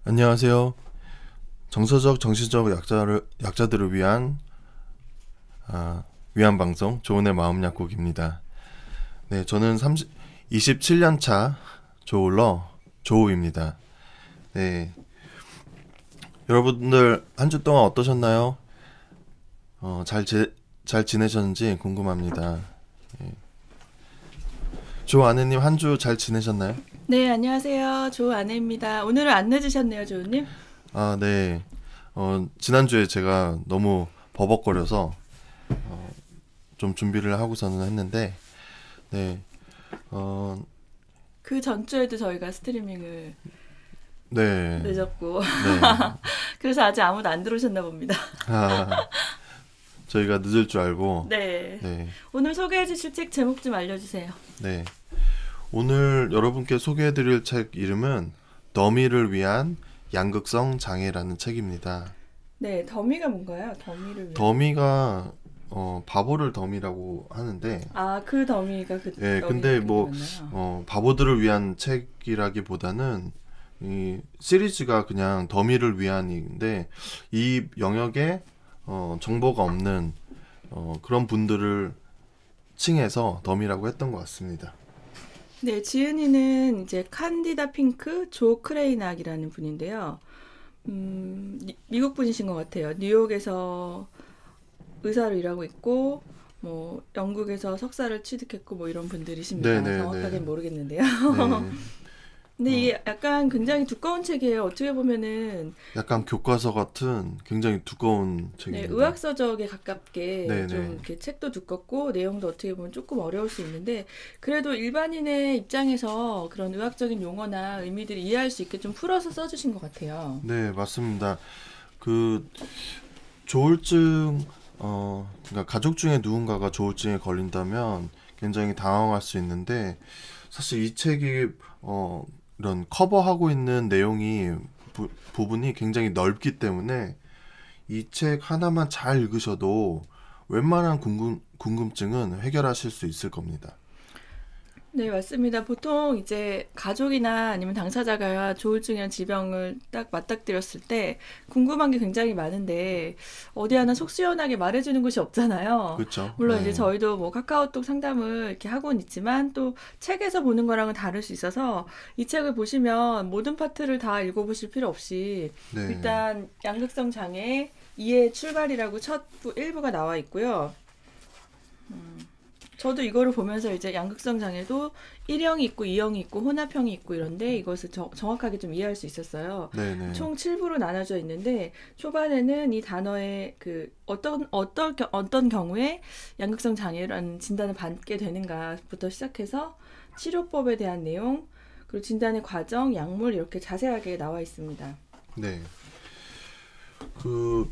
안녕하세요. 정서적, 정신적 약자들을 위한 위안 방송 조은의 마음 약국입니다. 네, 저는 27년 차 조울러 조우입니다. 네, 여러분들 한 주 동안 어떠셨나요? 잘 지내셨는지 궁금합니다. 네. 조 아내님 한 주 잘 지내셨나요? 네, 안녕하세요. 조아내입니다. 오늘은 안 늦으셨네요, 조우님. 네. 지난주에 제가 너무 버벅거려서 좀 준비를 하고서는 했는데, 네. 어, 그 전주에도 저희가 스트리밍을 네. 늦었고, 네. 그래서 아직 아무도 안 들어오셨나 봅니다. 아, 저희가 늦을 줄 알고, 네. 네. 오늘 소개해 주실 책 제목 좀 알려주세요. 네. 오늘 여러분께 소개해드릴 책 이름은 더미를 위한 양극성 장애라는 책입니다. 네, 더미가 뭔가요? 더미를 위한. 더미가, 바보를 더미라고 하는데, 아, 그 더미가 그 예, 근데 더미가 그게 뭐, 맞나요? 바보들을 위한 책이라기보다는 이 시리즈가 그냥 더미를 위한인데, 이 영역에, 정보가 없는, 그런 분들을 칭해서 더미라고 했던 것 같습니다. 네, 지은이는 이제 칸디다 핑크 조 크레이낙이라는 분인데요. 미국 분이신 것 같아요. 뉴욕에서 의사로 일하고 있고, 뭐 영국에서 석사를 취득했고 뭐 이런 분들이십니다. 네네네. 정확하게 모르겠는데요. 네. 근데 어, 이게 약간 굉장히 두꺼운 책이에요. 어떻게 보면은 약간 교과서 같은 굉장히 두꺼운 네, 책입니다. 의학서적에 가깝게 좀 네네. 이렇게 책도 두껍고 내용도 어떻게 보면 조금 어려울 수 있는데 그래도 일반인의 입장에서 그런 의학적인 용어나 의미들을 이해할 수 있게 좀 풀어서 써주신 것 같아요. 네, 맞습니다. 그, 조울증, 그러니까 가족 중에 누군가가 조울증에 걸린다면 굉장히 당황할 수 있는데, 사실 이 책이, 이런 커버하고 있는 내용이, 부분이 굉장히 넓기 때문에 이 책 하나만 잘 읽으셔도 웬만한 궁금증은 해결하실 수 있을 겁니다. 네, 맞습니다. 보통 이제 가족이나 아니면 당사자가 조울증이란 질병을 딱 맞닥뜨렸을 때 궁금한 게 굉장히 많은데 어디 하나 속 시원하게 말해주는 곳이 없잖아요. 그렇죠? 물론 이제 네. 저희도 뭐 카카오톡 상담을 이렇게 하고는 있지만 또 책에서 보는 거랑은 다를 수 있어서 이 책을 보시면 모든 파트를 다 읽어보실 필요 없이 네. 일단 양극성 장애 이해 출발이라고 첫 1부가 나와 있고요. 저도 이거를 보면서 이제 양극성 장애도 1형이 있고 2형이 있고 혼합형이 있고 이런데 이것을 정확하게 좀 이해할 수 있었어요. 네네. 총 7부로 나눠져 있는데 초반에는 이 단어의 그 어떤 경우에 양극성 장애라는 진단을 받게 되는가부터 시작해서 치료법에 대한 내용 그리고 진단의 과정, 약물 이렇게 자세하게 나와 있습니다. 네. 그,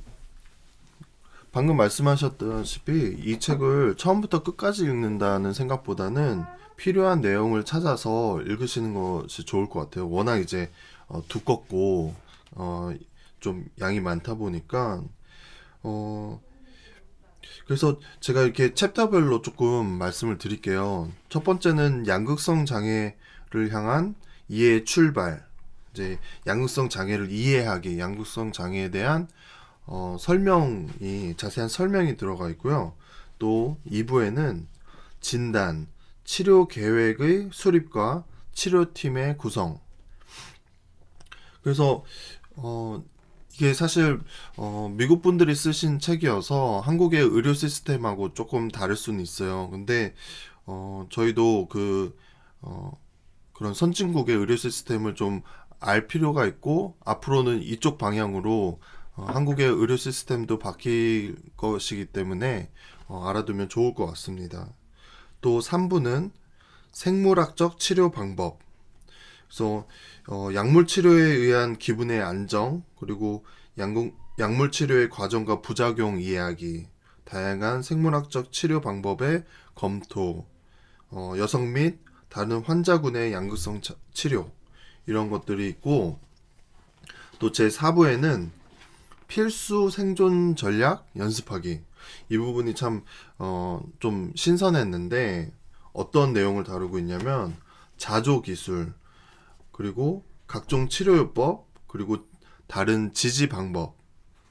방금 말씀하셨다시피 이 책을 처음부터 끝까지 읽는다는 생각보다는 필요한 내용을 찾아서 읽으시는 것이 좋을 것 같아요. 워낙 이제 두껍고 어, 좀 양이 많다 보니까 어, 그래서 제가 이렇게 챕터별로 조금 말씀을 드릴게요. 첫 번째는 양극성 장애를 향한 이해의 출발. 이제 양극성 장애를 이해하기, 양극성 장애에 대한 자세한 설명이 들어가 있고요. 또 2부에는 진단, 치료 계획의 수립과 치료팀의 구성. 그래서, 어, 이게 사실, 미국 분들이 쓰신 책이어서 한국의 의료 시스템하고 조금 다를 수는 있어요. 근데, 저희도 어, 그런 선진국의 의료 시스템을 좀 알 필요가 있고, 앞으로는 이쪽 방향으로 한국의 의료 시스템도 바뀔 것이기 때문에 알아두면 좋을 것 같습니다. 또 3부는 생물학적 치료 방법. 그래서 약물 치료에 의한 기분의 안정, 그리고 약물 치료의 과정과 부작용 이야기, 다양한 생물학적 치료 방법의 검토, 여성 및 다른 환자군의 양극성 치료 이런 것들이 있고 또 제 4부에는 필수 생존 전략 연습하기. 이 부분이 참, 좀 신선했는데, 어떤 내용을 다루고 있냐면, 자조 기술, 그리고 각종 치료요법, 그리고 다른 지지 방법,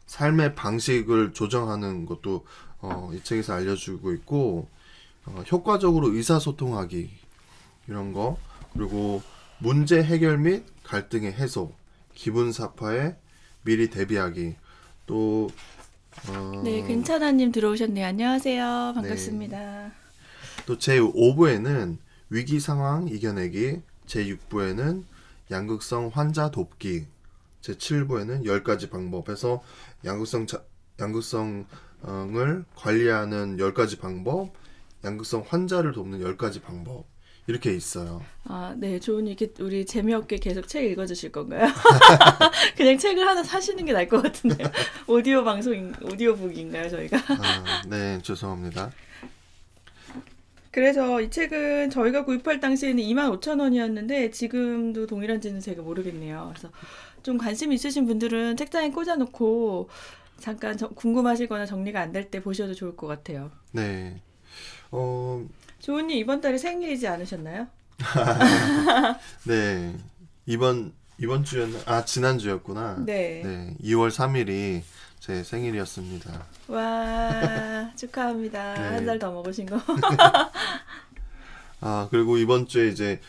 삶의 방식을 조정하는 것도 이 책에서 알려주고 있고, 효과적으로 의사소통하기 이런 거, 그리고 문제 해결 및 갈등의 해소, 기분 사파에 미리 대비하기, 또 네, 괜찮아님 들어오셨네요. 안녕하세요. 반갑습니다. 또 제5부에는 위기 상황 이겨내기, 제6부에는 양극성 환자 돕기, 제7부에는 10가지 방법에서 양극성을 관리하는 10가지 방법, 양극성 환자를 돕는 10가지 방법 이렇게 있어요. 아, 네, 좋은 이렇게 우리 재미없게 계속 책 읽어주실 건가요? 그냥 책을 하나 사시는 게 나을 것 같은데요. 오디오북인가요, 저희가? 네, 죄송합니다. 그래서 이 책은 저희가 구입할 당시에는 25,000원이었는데 지금도 동일한지는 제가 모르겠네요. 그래서 좀 관심 있으신 분들은 책장에 꽂아놓고 잠깐 궁금하시거나 정리가 안 될 때 보셔도 좋을 것 같아요. 네. 조은님 이번 달에 생일이지 않으셨나요? 네. 이번 주였나? 지난주였구나. 네. 2월 3일이 제 생일이었습니다. 와, 축하합니다. 네. 한 달 더 먹으신 거. 그리고 이번 주에 이제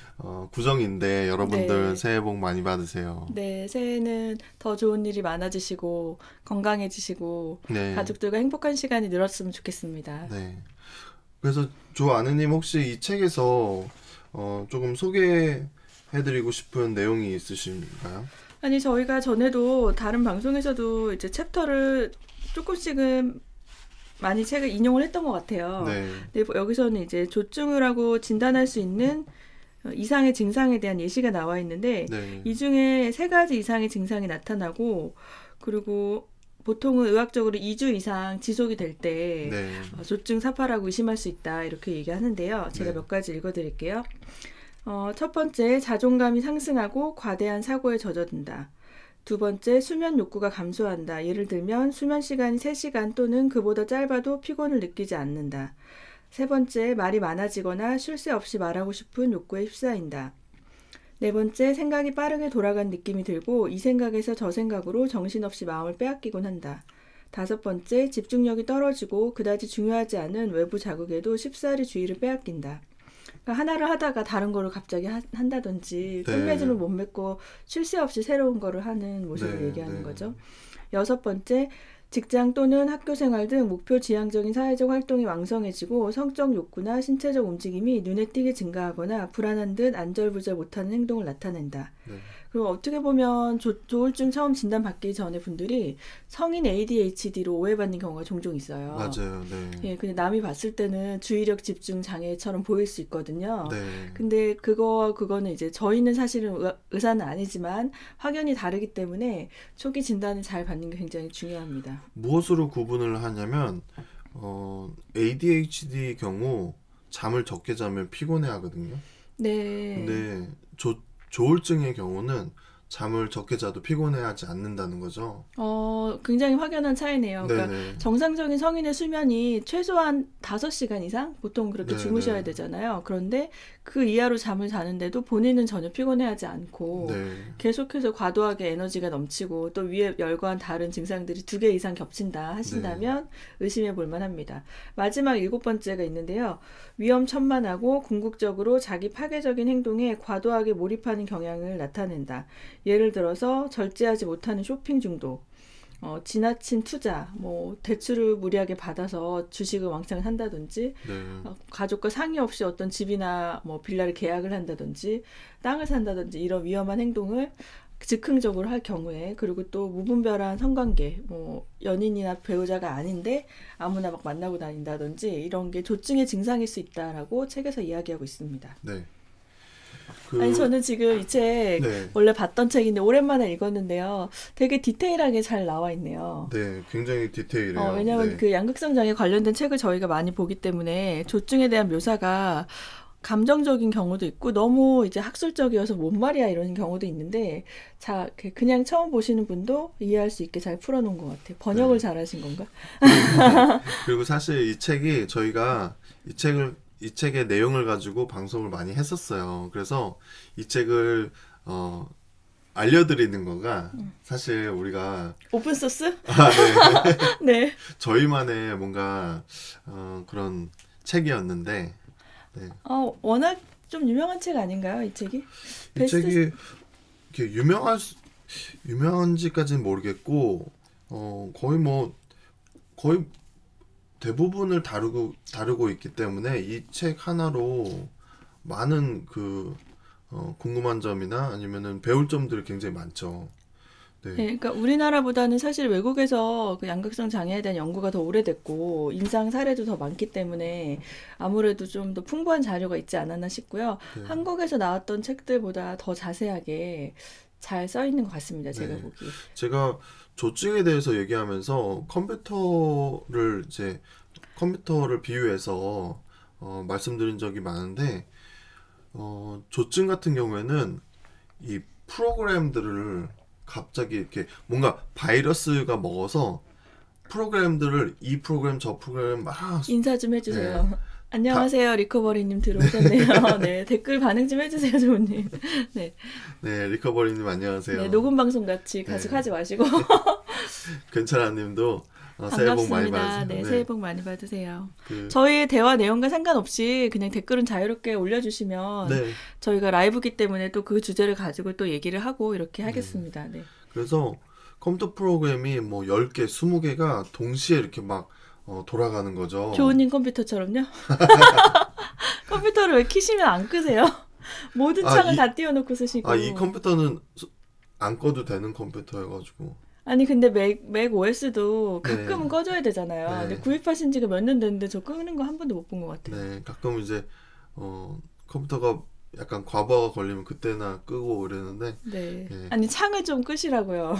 구정인데 여러분들 네. 새해 복 많이 받으세요. 네, 새해는 더 좋은 일이 많아지시고 건강해지시고 네. 가족들과 행복한 시간이 늘었으면 좋겠습니다. 네. 그래서 조아느님 혹시 이 책에서 조금 소개해드리고 싶은 내용이 있으신가요? 아니, 저희가 전에도 다른 방송에서도 이제 챕터를 조금씩은 많이 책을 인용을 했던 것 같아요. 네. 근데 여기서는 이제 조증을 하고 진단할 수 있는 이상의 증상에 대한 예시가 나와 있는데 네. 이 중에 3가지 이상의 증상이 나타나고 그리고 보통은 의학적으로 2주 이상 지속이 될 때 네. 조증 사파라고 의심할 수 있다 이렇게 얘기하는데요. 제가 네. 몇 가지 읽어드릴게요. 첫 번째, 자존감이 상승하고 과대한 사고에 젖어든다. 두 번째, 수면 욕구가 감소한다. 예를 들면 수면 시간이 3시간 또는 그보다 짧아도 피곤을 느끼지 않는다. 세 번째, 말이 많아지거나 쉴 새 없이 말하고 싶은 욕구에 휩싸인다. 네 번째, 생각이 빠르게 돌아간 느낌이 들고 이 생각에서 저 생각으로 정신없이 마음을 빼앗기곤 한다. 다섯 번째, 집중력이 떨어지고 그다지 중요하지 않은 외부 자극에도 쉽사리 주의를 빼앗긴다. 그러니까 하나를 하다가 다른 거를 갑자기 한다든지 네. 끝맺음을 못 맺고 쉴 새 없이 새로운 거를 하는 모습을 네, 얘기하는 네. 거죠. 여섯 번째, 직장 또는 학교 생활 등 목표 지향적인 사회적 활동이 왕성해지고 성적 욕구나 신체적 움직임이 눈에 띄게 증가하거나 불안한 듯 안절부절 못하는 행동을 나타낸다. 네. 그리고 어떻게 보면 조울증 처음 진단받기 전에 분들이 성인 ADHD로 오해받는 경우가 종종 있어요. 맞아요. 네. 예, 근데 남이 봤을 때는 주의력 집중 장애처럼 보일 수 있거든요. 네. 근데 그거는 이제 저희는 사실은 의사는 아니지만 확연히 다르기 때문에 초기 진단을 잘 받는 게 굉장히 중요합니다. 무엇으로 구분을 하냐면 ADHD 경우 잠을 적게 자면 피곤해 하거든요. 네. 근데 조울증의 경우는 잠을 적게 자도 피곤해하지 않는다는 거죠. 굉장히 확연한 차이네요. 그러니까 네네. 정상적인 성인의 수면이 최소한 5시간 이상 보통 그렇게 네네. 주무셔야 되잖아요. 그런데 그 이하로 잠을 자는데도 본인은 전혀 피곤해하지 않고 네. 계속해서 과도하게 에너지가 넘치고 또 위에 열과한 다른 증상들이 2개 이상 겹친다 하신다면 의심해 볼 만합니다. 마지막 7번째가 있는데요. 위험천만하고 궁극적으로 자기 파괴적인 행동에 과도하게 몰입하는 경향을 나타낸다. 예를 들어서 절제하지 못하는 쇼핑 중독, 지나친 투자, 대출을 무리하게 받아서 주식을 왕창 산다든지, 네. 가족과 상의 없이 어떤 집이나 빌라를 계약을 한다든지, 땅을 산다든지 이런 위험한 행동을 즉흥적으로 할 경우에, 그리고 또 무분별한 성관계, 연인이나 배우자가 아닌데 아무나 막 만나고 다닌다든지 이런 게 조증의 증상일 수 있다라고 책에서 이야기하고 있습니다. 네. 아니 저는 지금 이 책 네. 원래 봤던 책인데 오랜만에 읽었는데요. 되게 디테일하게 잘 나와 있네요. 네, 굉장히 디테일해요. 왜냐하면 네. 그 양극성 장애 관련된 책을 저희가 많이 보기 때문에 조증에 대한 묘사가 감정적인 경우도 있고 너무 이제 학술적이어서 뭔 말이야 이런 경우도 있는데 자 그냥 처음 보시는 분도 이해할 수 있게 잘 풀어놓은 것 같아요. 번역을 네. 잘하신 건가? 그리고 사실 이 책이 저희가 이 책의 내용을 가지고 방송을 많이 했었어요. 그래서 이 책을 알려드리는 거가 사실 우리가 오픈 소스? 아, 네. 네. 저희만의 뭔가 그런 책이었는데 네. 워낙 좀 유명한 책 아닌가요, 이 책이? 이 책이 이렇게 유명한지까지는 모르겠고 거의 대부분을 다루고 있기 때문에 이 책 하나로 많은 궁금한 점이나 아니면은 배울 점들이 굉장히 많죠. 네. 네, 그러니까 우리나라보다는 사실 외국에서 그 양극성 장애에 대한 연구가 더 오래됐고 임상 사례도 더 많기 때문에 아무래도 좀 더 풍부한 자료가 있지 않았나 싶고요. 네. 한국에서 나왔던 책들보다 더 자세하게 잘 써 있는 것 같습니다. 제가 네. 보기. 제가 조증에 대해서 얘기하면서 컴퓨터를 비유해서 말씀드린 적이 많은데 조증 같은 경우에는 이 프로그램들을 갑자기 이렇게 뭔가 바이러스가 먹어서 프로그램들을 이 프로그램 저 프로그램 막 인사 좀 해주세요. 네. 안녕하세요, 리커버리님 들어오셨네요. 네, 댓글 반응 좀 해주세요, 조우님. 네, 네, 리커버리님 안녕하세요. 네, 녹음 방송 같이 네. 가식하지 마시고. 괜찮아님도 새해 복 많이 반갑습니다. 받으세요. 네, 네. 새해 복 많이 받으세요. 그, 저희의 대화 내용과 상관없이 그냥 댓글은 자유롭게 올려주시면 네. 저희가 라이브기 때문에 또 그 주제를 가지고 또 얘기를 하고 이렇게 하겠습니다. 네. 그래서 컴퓨터 프로그램이 뭐 10개, 20개가 동시에 이렇게 막 돌아가는 거죠. 조은님 컴퓨터처럼요? 컴퓨터를 왜 키시면 안 끄세요? 모든 창을 다 띄워놓고 쓰시고. 이 컴퓨터는 안 꺼도 되는 컴퓨터여가지고. 아니 근데 맥 OS도 가끔은 네. 꺼져야 되잖아요. 네. 근데 구입하신 지가 몇 년 됐는데 저 끄는 거 한 번도 못 본 것 같아요. 네, 가끔 이제 컴퓨터가 약간 과부하가 걸리면 그때나 끄고 이러는데 네. 네. 아니 창을 좀 끄시라고요.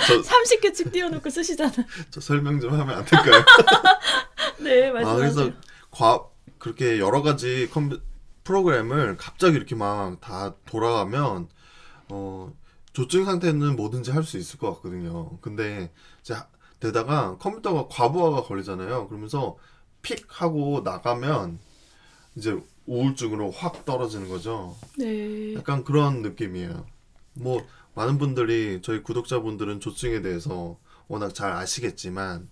저, 30개씩 띄워놓고 쓰시잖아. 저 설명 좀 하면 안 될까요? 네, 말씀하세요. 그래서 그렇게 여러 가지 프로그램을 갑자기 이렇게 막 다 돌아가면 조증 상태는 뭐든지 할 수 있을 것 같거든요. 근데 이제 게다가 컴퓨터가 과부하가 걸리잖아요. 그러면서 픽 하고 나가면 이제 우울증으로 확 떨어지는 거죠. 네. 약간 그런 느낌이에요. 뭐 많은 분들이 저희 구독자분들은 조증에 대해서 워낙 잘 아시겠지만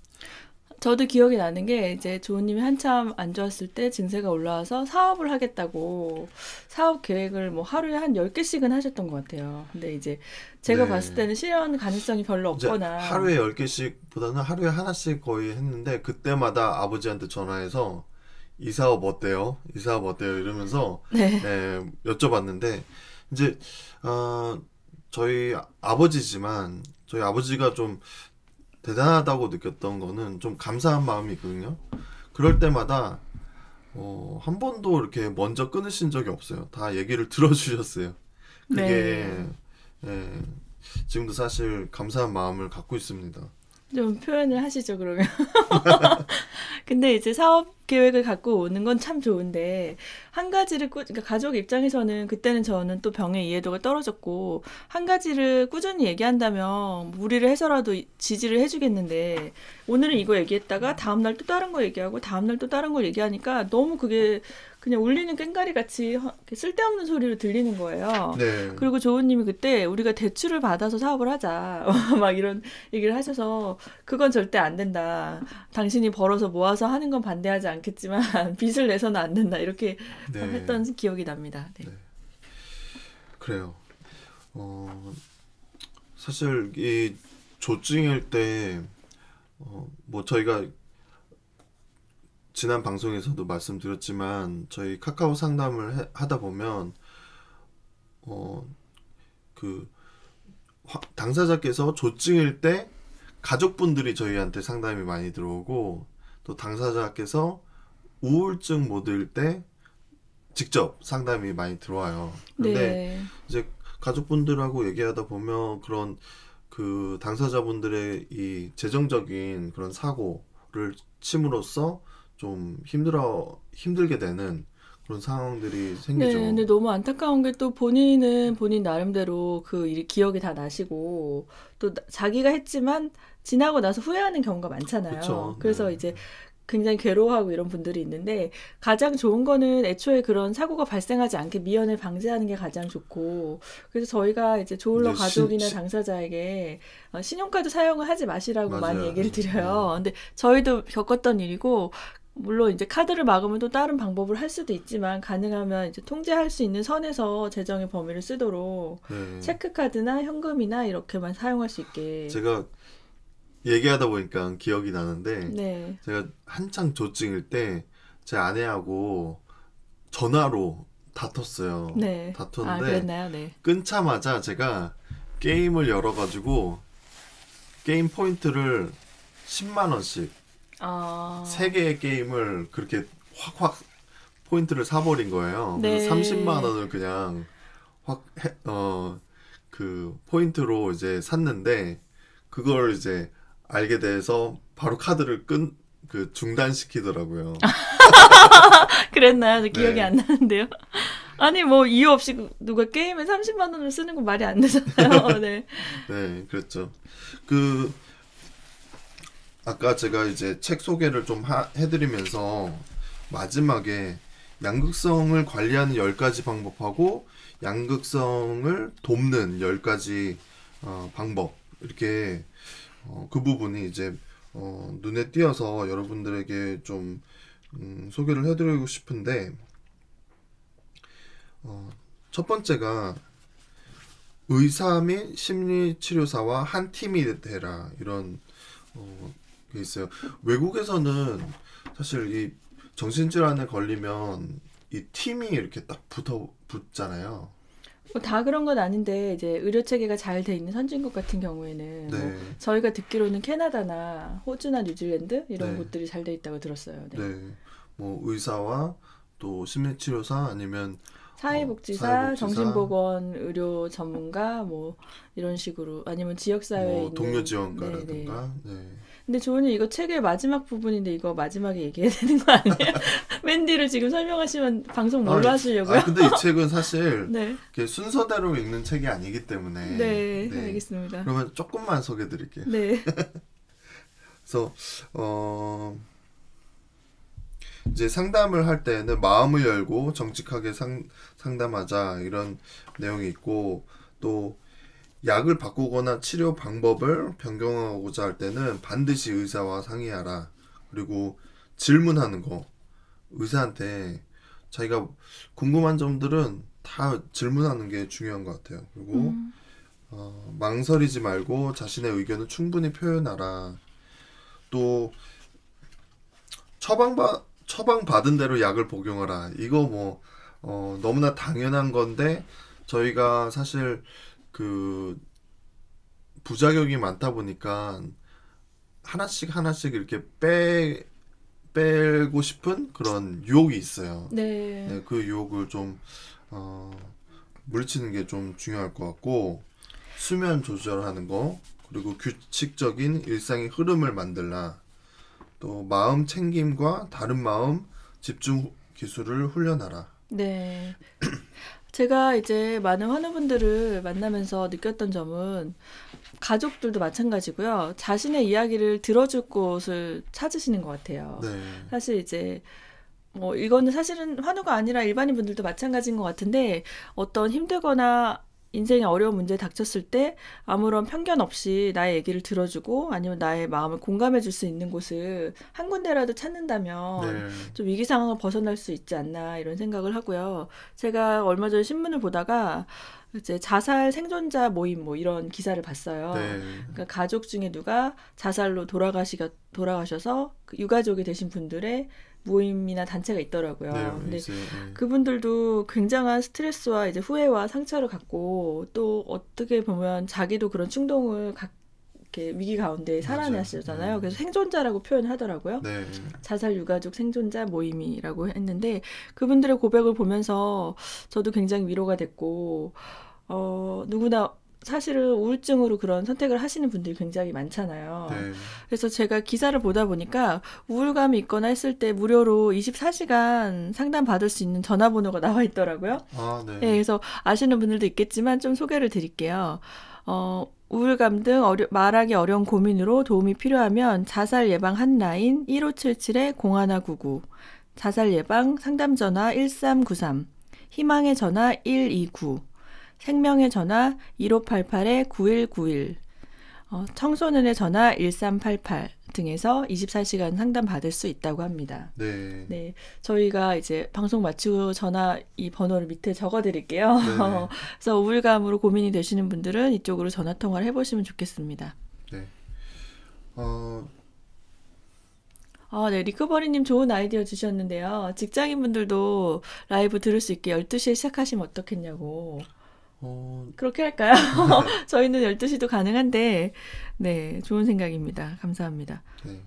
저도 기억이 나는 게 이제 조우님이 한참 안 좋았을 때 증세가 올라와서 사업을 하겠다고 사업 계획을 뭐 하루에 한 10개씩은 하셨던 것 같아요. 근데 이제 제가 네. 봤을 때는 실현 가능성이 별로 이제 없거나 하루에 10개씩보다는 하루에 하나씩 거의 했는데 그때마다 아버지한테 전화해서 이 사업 어때요? 이 사업 어때요? 이러면서 네. 네, 여쭤봤는데 이제 저희 아버지지만 저희 아버지가 좀 대단하다고 느꼈던 거는 좀 감사한 마음이 있거든요. 그럴 때마다 한 번도 이렇게 먼저 끊으신 적이 없어요. 다 얘기를 들어주셨어요. 그게 예, 지금도 사실 감사한 마음을 갖고 있습니다. 좀 표현을 하시죠, 그러면. 근데 이제 사업 계획을 갖고 오는 건 참 좋은데, 한 가지를 그러니까 가족 입장에서는 그때는 저는 또 병의 이해도가 떨어졌고, 한 가지를 꾸준히 얘기한다면 무리를 해서라도 지지를 해주겠는데, 오늘은 이거 얘기했다가 다음날 또 다른 거 얘기하고, 다음날 또 다른 걸 얘기하니까 너무 그게 그냥 울리는 꽹과리 같이 쓸데없는 소리로 들리는 거예요. 네. 그리고 조은님이 그때 우리가 대출을 받아서 사업을 하자 막 이런 얘기를 하셔서 그건 절대 안 된다. 당신이 벌어서 모아서 하는 건 반대하지 않겠지만 빚을 내서는 안 된다. 이렇게 네. 했던 기억이 납니다. 네. 네. 그래요. 사실 이 조증일 때 뭐 저희가 지난 방송에서도 말씀드렸지만 저희 카카오 상담을 하다 보면 그 당사자께서 조증일 때 가족분들이 저희한테 상담이 많이 들어오고 또 당사자께서 우울증 모드일 때 직접 상담이 많이 들어와요. 근데 네. 이제 가족분들하고 얘기하다 보면 그런 그 당사자분들의 이 재정적인 그런 사고를 침으로써 좀 힘들게 되는 그런 상황들이 생기죠. 네, 근데 너무 안타까운 게 또 본인은 본인 나름대로 그 일이 기억이 다 나시고 또 자기가 했지만 지나고 나서 후회하는 경우가 많잖아요. 그쵸. 그래서 네. 이제 굉장히 괴로워하고 이런 분들이 있는데 가장 좋은 거는 애초에 그런 사고가 발생하지 않게 미연을 방지하는 게 가장 좋고 그래서 저희가 이제 조울러 이제 가족이나 당사자에게 신용카드 사용을 하지 마시라고 많이 맞아요. 얘기를 드려요. 근데 저희도 겪었던 일이고 물론 이제 카드를 막으면 또 다른 방법을 할 수도 있지만 가능하면 이제 통제할 수 있는 선에서 재정의 범위를 쓰도록 네. 체크카드나 현금이나 이렇게만 사용할 수 있게. 제가 얘기하다 보니까 기억이 나는데 네. 제가 한창 조증일 때 제 아내하고 전화로 다퉜어요. 네. 아, 다퉜는데 그랬나요? 네. 끊자마자 제가 게임을 열어가지고 게임 포인트를 10만 원씩 아, 3개의 게임을 그렇게 확확 포인트를 사버린 거예요. 네. 그래서 30만 원을 그냥 그 포인트로 이제 샀는데 그걸 이제 알게 돼서 바로 카드를 중단시키더라고요. 그랬나요? 저 기억이 네. 안 나는데요. 아니, 뭐, 이유 없이 누가 게임에 30만 원을 쓰는 건 말이 안 되잖아요. 네. 네, 그랬죠. 아까 제가 이제 책 소개를 좀 해드리면서 마지막에 양극성을 관리하는 10가지 방법하고 양극성을 돕는 10가지 방법 이렇게 그 부분이 이제 눈에 띄어서 여러분들에게 좀 소개를 해드리고 싶은데 첫 번째가 의사 및 심리치료사와 한 팀이 되라 이런 게 있어요. 외국에서는 사실 이 정신질환에 걸리면 이 팀이 이렇게 딱 붙잖아요. 뭐 다 그런 건 아닌데, 이제 의료 체계가 잘 돼 있는 선진국 같은 경우에는, 뭐 네, 저희가 듣기로는 캐나다나 호주나 뉴질랜드 이런 네, 곳들이 잘 돼 있다고 들었어요. 네. 네. 뭐 의사와 또 심리치료사 아니면 사회복지사, 사회복지사, 정신보건 의료 전문가, 뭐 이런 식으로 아니면 지역사회에 뭐 있는. 동료 네, 네. 지원가라든가. 네. 근데 조은이 이거 책의 마지막 부분인데 이거 마지막에 얘기해야 되는 거 아니에요? 맨 뒤를 지금 설명하시면 방송 뭘로 하시려고요? 근데 이 책은 사실 네. 이렇게 순서대로 읽는 책이 아니기 때문에 네, 네. 알겠습니다. 그러면 조금만 소개해 드릴게요. 네. 그래서 이제 상담을 할 때는 마음을 열고 정직하게 상담하자 이런 내용이 있고 또 약을 바꾸거나 치료 방법을 변경하고자 할 때는 반드시 의사와 상의하라. 그리고 질문하는 거. 의사한테 자기가 궁금한 점들은 다 질문하는 게 중요한 것 같아요. 그리고 망설이지 말고 자신의 의견을 충분히 표현하라. 또 처방받은 대로 약을 복용하라. 이거 뭐 너무나 당연한 건데 저희가 사실 그 부작용이 많다 보니까 하나씩 이렇게 빼고 싶은 그런 유혹이 있어요. 네. 네, 그 유혹을 좀 물리치는 게 좀 중요할 것 같고 수면 조절하는 거 그리고 규칙적인 일상의 흐름을 만들라. 또 마음 챙김과 다른 마음 집중 기술을 훈련하라. 네. 제가 이제 많은 환우분들을 만나면서 느꼈던 점은 가족들도 마찬가지고요. 자신의 이야기를 들어줄 곳을 찾으시는 것 같아요. 네. 사실 이제 뭐 이거는 사실은 환우가 아니라 일반인 분들도 마찬가지인 것 같은데 어떤 힘들거나 인생에 어려운 문제에 닥쳤을 때 아무런 편견 없이 나의 얘기를 들어주고 아니면 나의 마음을 공감해 줄 수 있는 곳을 한 군데라도 찾는다면 네. 좀 위기 상황을 벗어날 수 있지 않나 이런 생각을 하고요. 제가 얼마 전에 신문을 보다가 이제 자살 생존자 모임 뭐 이런 기사를 봤어요. 네. 그러니까 가족 중에 누가 자살로 돌아가셔서 그 유가족이 되신 분들의 모임이나 단체가 있더라고요. 네. 근데 이제 네. 그분들도 굉장한 스트레스와 이제 후회와 상처를 갖고 또 어떻게 보면 자기도 그런 충동을 이렇게 위기 가운데 살아내셨잖아요. 그래서 생존자라고 표현하더라고요. 네. 자살 유가족 생존자 모임이라고 했는데 그분들의 고백을 보면서 저도 굉장히 위로가 됐고 누구나 사실은 우울증으로 그런 선택을 하시는 분들이 굉장히 많잖아요. 네. 그래서 제가 기사를 보다 보니까 우울감이 있거나 했을 때 무료로 24시간 상담받을 수 있는 전화번호가 나와 있더라고요. 아, 네. 네, 그래서 아시는 분들도 있겠지만 좀 소개를 드릴게요. 우울감 등 말하기 어려운 고민으로 도움이 필요하면 자살 예방 한라인 1577-0199, 자살 예방 상담 전화 1393, 희망의 전화 129, 생명의 전화 1588-9191, 청소년의 전화 1388 등에서 24시간 상담 받을 수 있다고 합니다. 네. 네, 저희가 이제 방송 마치고 전화 이 번호를 밑에 적어드릴게요. 네네. 그래서 우울감으로 고민이 되시는 분들은 이쪽으로 전화 통화를 해보시면 좋겠습니다. 네. 네, 리커버리님 좋은 아이디어 주셨는데요. 직장인분들도 라이브 들을 수 있게 12시에 시작하시면 어떻겠냐고. 그렇게 할까요? 저희는 12시도 가능한데, 네, 좋은 생각입니다. 감사합니다. 네.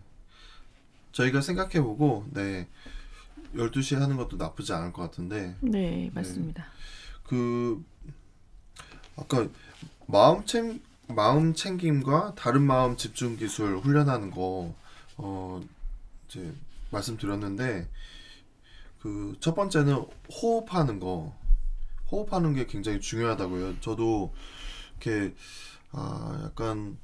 저희가 생각해보고, 네, 12시에 하는 것도 나쁘지 않을 것 같은데. 네, 맞습니다. 아까 마음 챙김과 다른 마음 집중 기술 훈련하는 거, 이제 말씀드렸는데, 첫 번째는 호흡하는 게 굉장히 중요하다고요. 저도 이렇게 약간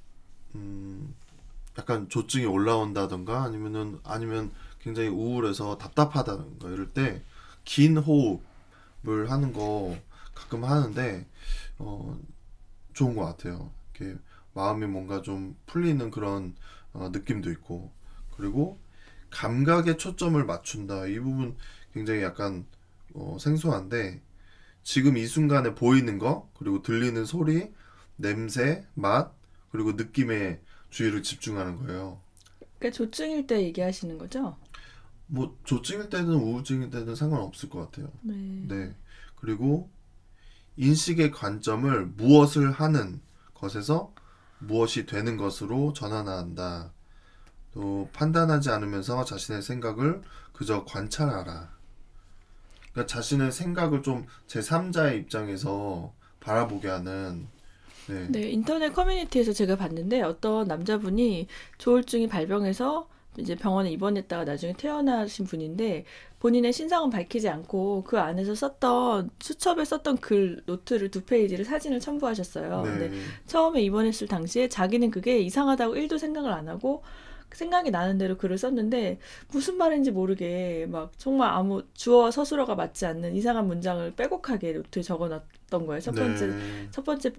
조증이 올라온다던가 아니면 굉장히 우울해서 답답하다던가 이럴 때 긴 호흡을 하는 거 가끔 하는데 좋은 것 같아요. 이렇게 마음이 뭔가 좀 풀리는 그런 느낌도 있고, 그리고 감각에 초점을 맞춘다. 이 부분 굉장히 약간 생소한데, 지금 이 순간에 보이는 거, 그리고 들리는 소리, 냄새, 맛, 그리고 느낌에 주의를 집중하는 거예요. 그러니까 조증일 때 얘기하시는 거죠? 뭐 조증일 때든 우울증일 때든 상관없을 것 같아요. 네. 네. 그리고 인식의 관점을 무엇을 하는 것에서 무엇이 되는 것으로 전환한다. 또 판단하지 않으면서 자신의 생각을 그저 관찰하라. 그러니까 자신의 생각을 좀 제3자의 입장에서 바라보게 하는. 네. 네, 인터넷 커뮤니티에서 제가 봤는데 어떤 남자분이 조울증이 발병해서 이제 병원에 입원했다가 나중에 퇴원하신 분인데, 본인의 신상은 밝히지 않고 그 안에서 수첩에 썼던 글 노트를 2페이지를 사진을 첨부하셨어요. 네. 근데 처음에 입원했을 당시에 자기는 그게 이상하다고 1도 생각을 안 하고 생각이 나는 대로 글을 썼는데, 무슨 말인지 모르게 막 정말 아무 주어 서술어가 맞지 않는 이상한 문장을 빼곡하게 노트에 적어놨던 거예요. 첫 번째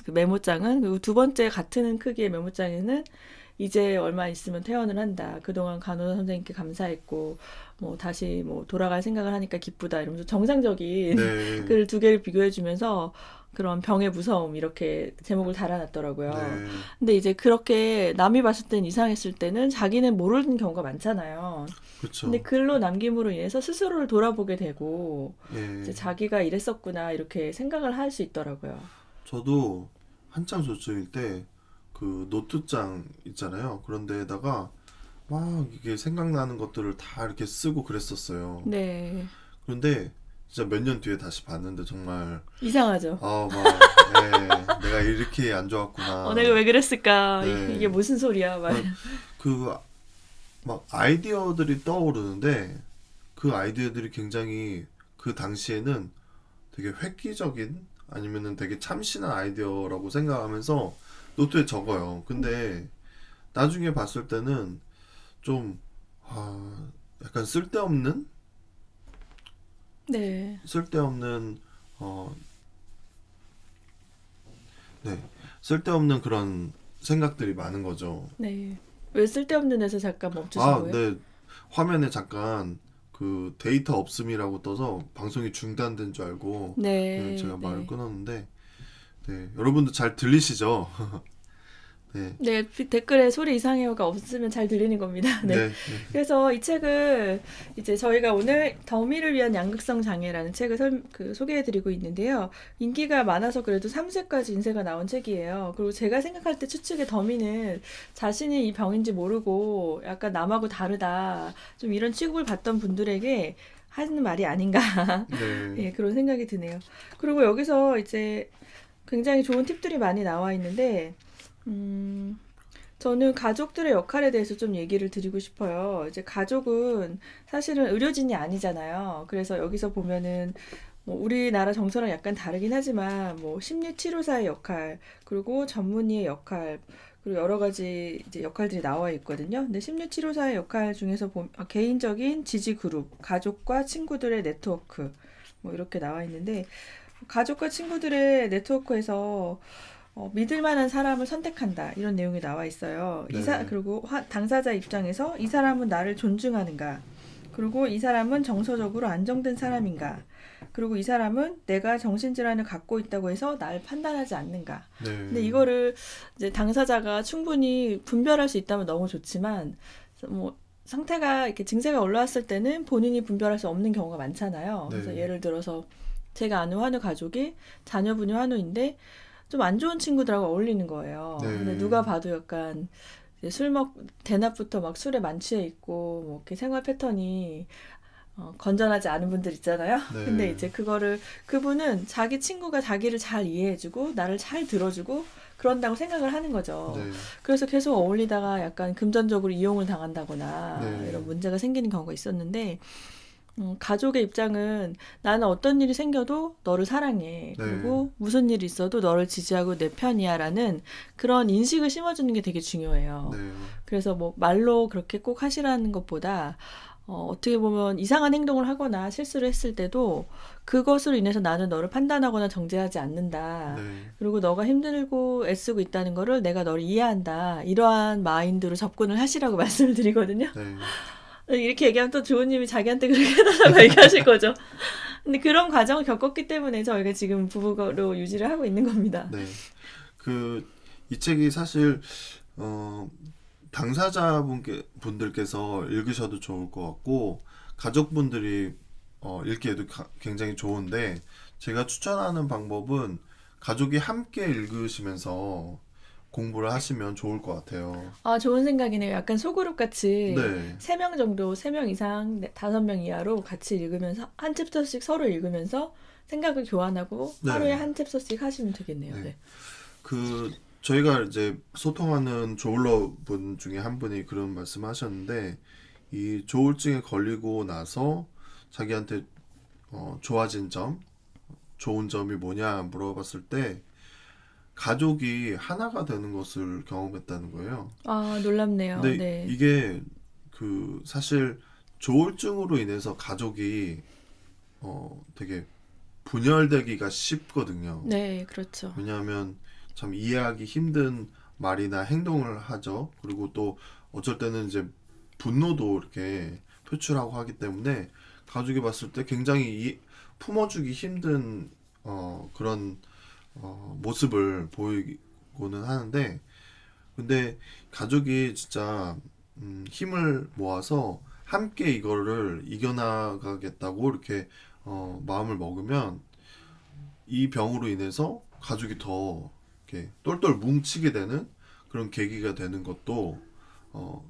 그 메모장은. 그리고 두 번째 같은 크기의 메모장에는 이제 얼마 있으면 퇴원을 한다. 그동안 간호사 선생님께 감사했고, 뭐 다시 뭐 돌아갈 생각을 하니까 기쁘다. 이러면서 정상적인 네. 글 2개를 비교해주면서 그런 병의 무서움 이렇게 제목을 달아놨더라고요. 네. 근데 이제 그렇게 남이 봤을 땐 이상했을 때는 자기는 모르는 경우가 많잖아요. 그렇죠. 근데 글로 남김으로 인해서 스스로를 돌아보게 되고, 예. 이제 자기가 이랬었구나 이렇게 생각을 할 수 있더라고요. 저도 한참 조증일 때 노트장 있잖아요. 그런 데에다가 막 이게 생각나는 것들을 다 이렇게 쓰고 그랬었어요. 네. 그런데 진짜 몇 년 뒤에 다시 봤는데 정말 이상하죠. 내가 이렇게 안 좋았구나. 내가 왜 그랬을까? 네. 이게 무슨 소리야? 막. 막 아이디어들이 떠오르는데, 그 아이디어들이 굉장히 그 당시에는 되게 획기적인, 아니면은 되게 참신한 아이디어라고 생각하면서 노트에 적어요. 근데 나중에 봤을 때는 좀 약간 쓸데없는 네. 쓸데없는 그런 생각들이 많은 거죠. 네. 왜 쓸데없는 데서 잠깐 멈추신 거예요? 네. 화면에 잠깐 그 데이터 없음이라고 떠서 방송이 중단된 줄 알고 네. 제가 말을 끊었는데, 네. 여러분도 잘 들리시죠? 네. 네, 댓글에 소리 이상해요가 없으면 잘 들리는 겁니다. 네. 네. 그래서 이 책을 이제 저희가 오늘 덤이를 위한 양극성 장애라는 책을 소개해드리고 있는데요. 인기가 많아서 그래도 3세까지 인쇄가 나온 책이에요. 그리고 제가 생각할 때 추측의 덤이는 자신이 이 병인지 모르고 약간 남하고 다르다, 좀 이런 취급을 받던 분들에게 하는 말이 아닌가. 네. 네, 그런 생각이 드네요. 그리고 여기서 이제 굉장히 좋은 팁들이 많이 나와 있는데, 저는 가족들의 역할에 대해서 좀 얘기를 드리고 싶어요. 이제 가족은 사실은 의료진이 아니잖아요. 그래서 여기서 보면은 뭐 우리나라 정서랑 약간 다르긴 하지만 뭐 심리치료사의 역할, 그리고 전문의의 역할, 그리고 여러 가지 이제 역할들이 나와 있거든요. 근데 심리치료사의 역할 중에서 개인적인 지지 그룹, 가족과 친구들의 네트워크 뭐 이렇게 나와 있는데, 가족과 친구들의 네트워크에서 믿을 만한 사람을 선택한다 이런 내용이 나와 있어요. 네. 그리고 당사자 입장에서 이 사람은 나를 존중하는가, 그리고 이 사람은 정서적으로 안정된 사람인가, 그리고 이 사람은 내가 정신질환을 갖고 있다고 해서 날 판단하지 않는가. 근데 네. 이거를 이제 당사자가 충분히 분별할 수 있다면 너무 좋지만, 뭐 상태가 이렇게 증세가 올라왔을 때는 본인이 분별할 수 없는 경우가 많잖아요. 그래서 네. 예를 들어서 제가 아는 환우 가족이 자녀분이 환우인데 좀 안 좋은 친구들하고 어울리는 거예요. 근데 네. 누가 봐도 약간 대낮부터 막 술에 만취해 있고 뭐 이렇게 생활 패턴이 건전하지 않은 분들 있잖아요. 근데 네. 이제 그분은 자기 친구가 자기를 잘 이해해주고 나를 잘 들어주고 그런다고 생각을 하는 거죠. 네. 그래서 계속 어울리다가 약간 금전적으로 이용을 당한다거나 네. 이런 문제가 생기는 경우가 있었는데, 가족의 입장은 나는 어떤 일이 생겨도 너를 사랑해. 네. 그리고 무슨 일이 있어도 너를 지지하고 내 편이야. 라는 그런 인식을 심어주는 게 되게 중요해요. 네. 그래서 뭐 말로 그렇게 꼭 하시라는 것보다, 어떻게 보면 이상한 행동을 하거나 실수를 했을 때도 그것으로 인해서 나는 너를 판단하거나 정죄하지 않는다. 네. 그리고 너가 힘들고 애쓰고 있다는 거를 내가 너를 이해한다. 이러한 마인드로 접근을 하시라고 말씀을 드리거든요. 네. 이렇게 얘기하면 또 조우님이 자기한테 그렇게 해달라고 얘기하실 거죠. 근데 그런 과정을 겪었기 때문에 저희가 지금 부부로 유지를 하고 있는 겁니다. 네. 이 책이 사실 어, 분들께서 읽으셔도 좋을 것 같고 가족분들이 읽기에도 굉장히 좋은데, 제가 추천하는 방법은 가족이 함께 읽으시면서 공부를 하시면 좋을 것 같아요. 아, 좋은 생각이네요. 약간 소그룹 같이 네. 3명 정도, 3명 이상, 5명 이하로 같이 읽으면서 한 챕터씩 서로 읽으면서 생각을 교환하고 하루에 네. 한 챕터씩 하시면 되겠네요. 네. 네. 저희가 이제 소통하는 조울러 분 중에 한 분이 그런 말씀하셨는데, 이 조울증에 걸리고 나서 자기한테 좋아진 점, 좋은 점이 뭐냐 물어봤을 때 가족이 하나가 되는 것을 경험했다는 거예요. 아, 놀랍네요. 근데 네. 이게 사실 조울증으로 인해서 가족이 되게 분열되기가 쉽거든요. 네, 그렇죠. 왜냐하면 참 이해하기 힘든 말이나 행동을 하죠. 그리고 또 어쩔 때는 이제 분노도 이렇게 표출하고 하기 때문에 가족이 봤을 때 굉장히 품어주기 힘든 그런 모습을 보이고는 하는데, 근데 가족이 진짜 힘을 모아서 함께 이거를 이겨나가겠다고 이렇게 마음을 먹으면 이 병으로 인해서 가족이 더 이렇게 똘똘 뭉치게 되는 그런 계기가 되는 것도 어,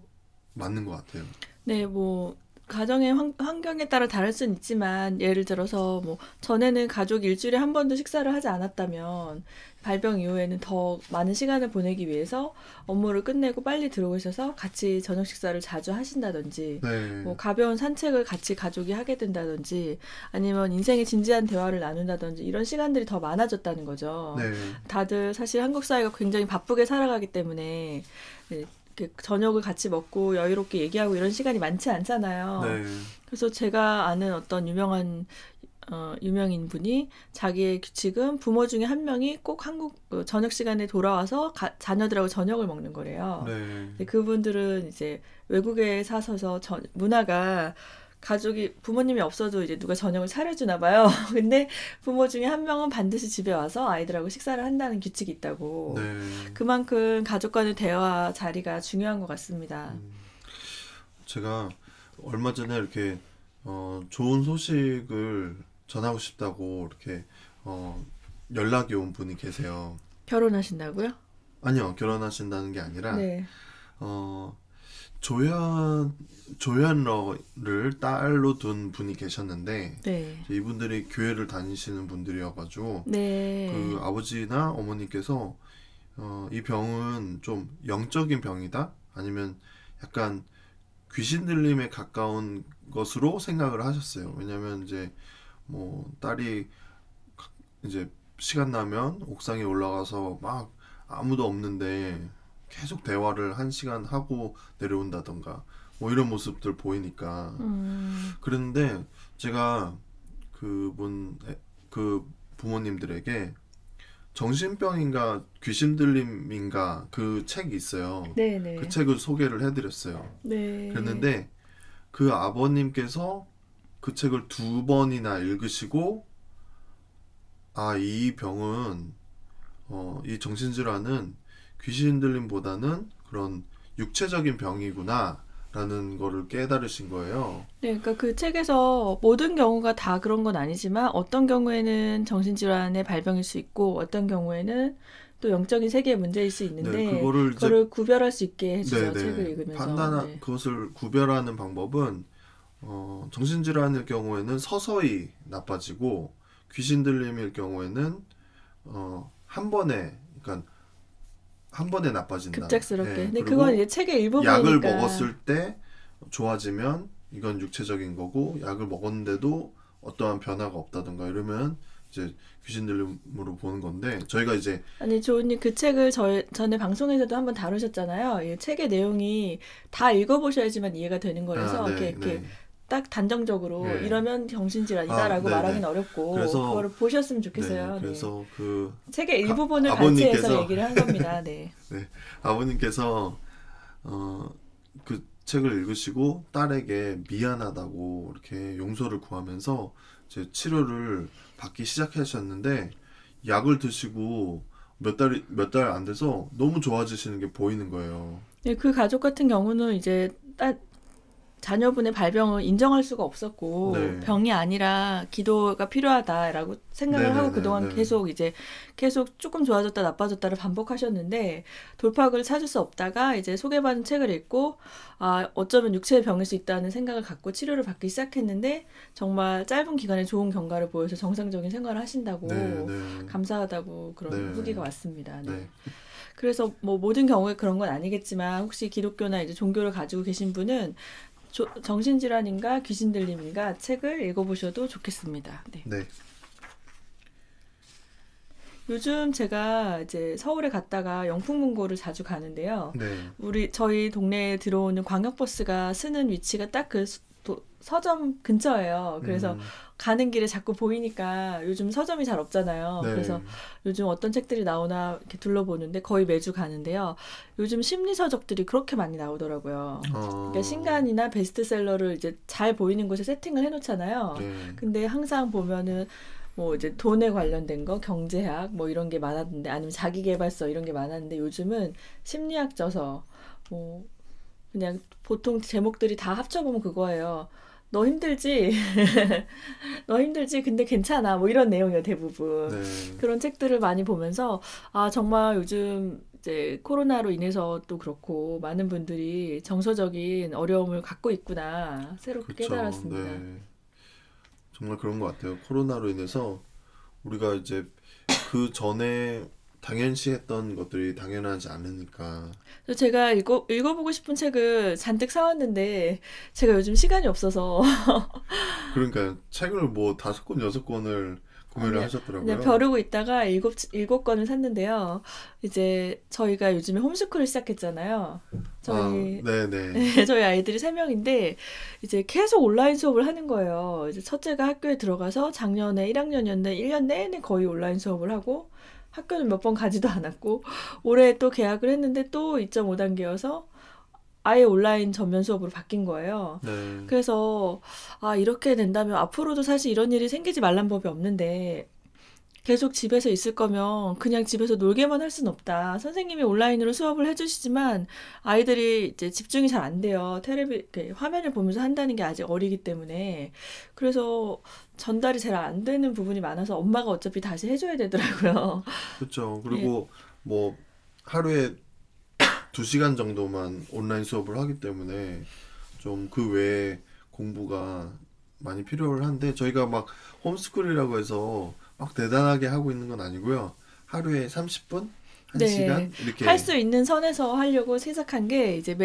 맞는 것 같아요. 네, 뭐 가정의 환경에 따라 다를 수는 있지만, 예를 들어서 뭐 전에는 가족이 일주일에 한 번도 식사를 하지 않았다면 발병 이후에는 더 많은 시간을 보내기 위해서 업무를 끝내고 빨리 들어오셔서 같이 저녁 식사를 자주 하신다든지, 네, 뭐 가벼운 산책을 같이 가족이 하게 된다든지, 아니면 인생의 진지한 대화를 나눈다든지, 이런 시간들이 더 많아졌다는 거죠. 네, 다들 사실 한국 사회가 굉장히 바쁘게 살아가기 때문에, 네, 이렇게 저녁을 같이 먹고 여유롭게 얘기하고 이런 시간이 많지 않잖아요. 네, 그래서 제가 아는 어떤 유명인 분이 자기의 규칙은 부모 중에 한 명이 꼭 한국 저녁 시간에 돌아와서 자녀들하고 저녁을 먹는 거래요. 네, 근데 그분들은 이제 외국에 사셔서 문화가, 가족이 부모님이 없어도 이제 누가 저녁을 차려주나 봐요. 근데 부모 중에 한 명은 반드시 집에 와서 아이들하고 식사를 한다는 규칙이 있다고. 네. 그만큼 가족 간의 대화 자리가 중요한 것 같습니다. 제가 얼마 전에 이렇게 좋은 소식을 전하고 싶다고 이렇게 연락이 온 분이 계세요. 결혼하신다고요? 아니요, 결혼하신다는 게 아니라 네. 어, 조연러를 딸로 둔 분이 계셨는데, 네. 이분들이 교회를 다니시는 분들이어가지고 그 네. 아버지나 어머니께서 이 병은 좀 영적인 병이다, 아니면 약간 귀신 들림에 가까운 것으로 생각을 하셨어요. 왜냐면 이제 뭐 딸이 이제 시간 나면 옥상에 올라가서 막 아무도 없는데 계속 대화를 1시간 하고 내려온다던가 뭐 이런 모습들 보이니까 그런데 제가 그 부모님들에게 정신병인가 귀신 들림인가 그 책이 있어요. 네네. 그 책을 소개를 해드렸어요. 네. 그랬는데 그 아버님께서 그 책을 2번이나 읽으시고 이 병은 이 정신질환은 귀신 들림보다는 그런 육체적인 병이구나 라는 거를 깨달으신 거예요. 네, 그러니까 그 책에서 모든 경우가 다 그런 건 아니지만 어떤 경우에는 정신질환의 발병일 수 있고 어떤 경우에는 또 영적인 세계의 문제일 수 있는데 네, 그거를 구별할 수 있게 해주죠. 네네. 책을 읽으면서. 네. 그것을 구별하는 방법은 정신질환일 경우에는 서서히 나빠지고 귀신 들림일 경우에는 한 번에 그러니까 한 번에 나빠진다. 급작스럽게. 예, 근데 그리고 그건 이제 책의 일부분이니까. 약을 먹었을 때 좋아지면 이건 육체적인 거고 약을 먹었는데도 어떠한 변화가 없다든가 이러면 이제 귀신 들림으로 보는 건데 저희가 이제 아니 조은님 그 책을 전에 방송에서도 한번 다루셨잖아요. 이 책의 내용이 다 읽어보셔야지만 이해가 되는 거라서 네, 이렇게 네. 딱 단정적으로 네. 이러면 정신질환이다라고 네네. 말하기는 어렵고 그래서 그거를 보셨으면 좋겠어요. 네, 그래서 그 책의 일부분을 아버님께서 발췌해서 얘기를 한 겁니다. 네. 네, 아버님께서 그 책을 읽으시고 딸에게 미안하다고 이렇게 용서를 구하면서 이제 치료를 받기 시작하셨는데 약을 드시고 몇 달 안 돼서 너무 좋아지시는 게 보이는 거예요. 네, 그 가족 같은 경우는 이제 자녀분의 발병을 인정할 수가 없었고 네. 병이 아니라 기도가 필요하다라고 생각을 네네네네. 하고 그동안 계속 조금 좋아졌다 나빠졌다를 반복하셨는데 돌파구를 찾을 수 없다가 이제 소개받은 책을 읽고 어쩌면 육체의 병일 수 있다는 생각을 갖고 치료를 받기 시작했는데 정말 짧은 기간에 좋은 경과를 보여서 정상적인 생활을 하신다고 네. 감사하다고 그런 네. 후기가 왔습니다. 네. 네. 그래서 뭐 모든 경우에 그런 건 아니겠지만 혹시 기독교나 이제 종교를 가지고 계신 분은 정신질환인가 귀신 들림인가 책을 읽어보셔도 좋겠습니다. 네. 네. 요즘 제가 이제 서울에 갔다가 영풍문고를 자주 가는데요. 네. 저희 동네에 들어오는 광역버스가 쓰는 위치가 딱 그 서점 근처예요. 그래서 가는 길에 자꾸 보이니까 요즘 서점이 잘 없잖아요. 네. 그래서 요즘 어떤 책들이 나오나 이렇게 둘러보는데 거의 매주 가는데요. 요즘 심리서적들이 그렇게 많이 나오더라고요. 그러니까 신간이나 베스트셀러를 이제 잘 보이는 곳에 세팅을 해놓잖아요. 네. 근데 항상 보면은 뭐 이제 돈에 관련된 거, 경제학 뭐 이런 게 많았는데 아니면 자기계발서 이런 게 많았는데 요즘은 심리학 저서 뭐 그냥 보통 제목들이 다 합쳐보면 그거예요. 너 힘들지? 너 힘들지? 근데 괜찮아. 뭐 이런 내용이에요, 대부분. 네. 그런 책들을 많이 보면서 정말 요즘 이제 코로나로 인해서 또 그렇고 많은 분들이 정서적인 어려움을 갖고 있구나 새롭게 그쵸. 깨달았습니다. 네. 정말 그런 것 같아요. 코로나로 인해서 우리가 이제 그 전에 당연시 했던 것들이 당연하지 않으니까. 그래서 제가 읽어보고 싶은 책을 잔뜩 사왔는데 제가 요즘 시간이 없어서 그러니까 책을 뭐 5권, 6권을 구매를 하셨더라고요. 그냥 벼르고 있다가 일곱 권을 샀는데요. 이제 저희가 요즘에 홈스쿨을 시작했잖아요. 네네. 저희 아이들이 3명인데 이제 계속 온라인 수업을 하는 거예요. 이제 첫째가 학교에 들어가서 작년에 1학년이었는데 1년 내내 거의 온라인 수업을 하고 학교는 몇 번 가지도 않았고 올해 또 개학을 했는데 또 2.5단계여서 아예 온라인 전면 수업으로 바뀐 거예요. 네. 그래서 이렇게 된다면 앞으로도 사실 이런 일이 생기지 말란 법이 없는데 계속 집에서 있을 거면 그냥 집에서 놀게만 할 순 없다. 선생님이 온라인으로 수업을 해주시지만 아이들이 이제 집중이 잘 안 돼요. 화면을 보면서 한다는 게 아직 어리기 때문에. 그래서 전달이 잘 안 되는 부분이 많아서 엄마가 어차피 다시 해줘야 되더라고요. 그렇죠. 그리고 뭐 하루에 2시간 정도만 온라인 수업을 하기 때문에 좀 그 외에 공부가 많이 필요한데 저희가 막 홈스쿨이라고 해서 막 대단하게 하고 있는 건 아니고요. 하루에 30분? 1시간? 이렇게 할 수 있는 선에서 하려고 시작한 게 이제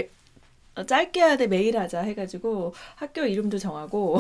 짧게 해야 돼 매일 하자 해가지고 학교 이름도 정하고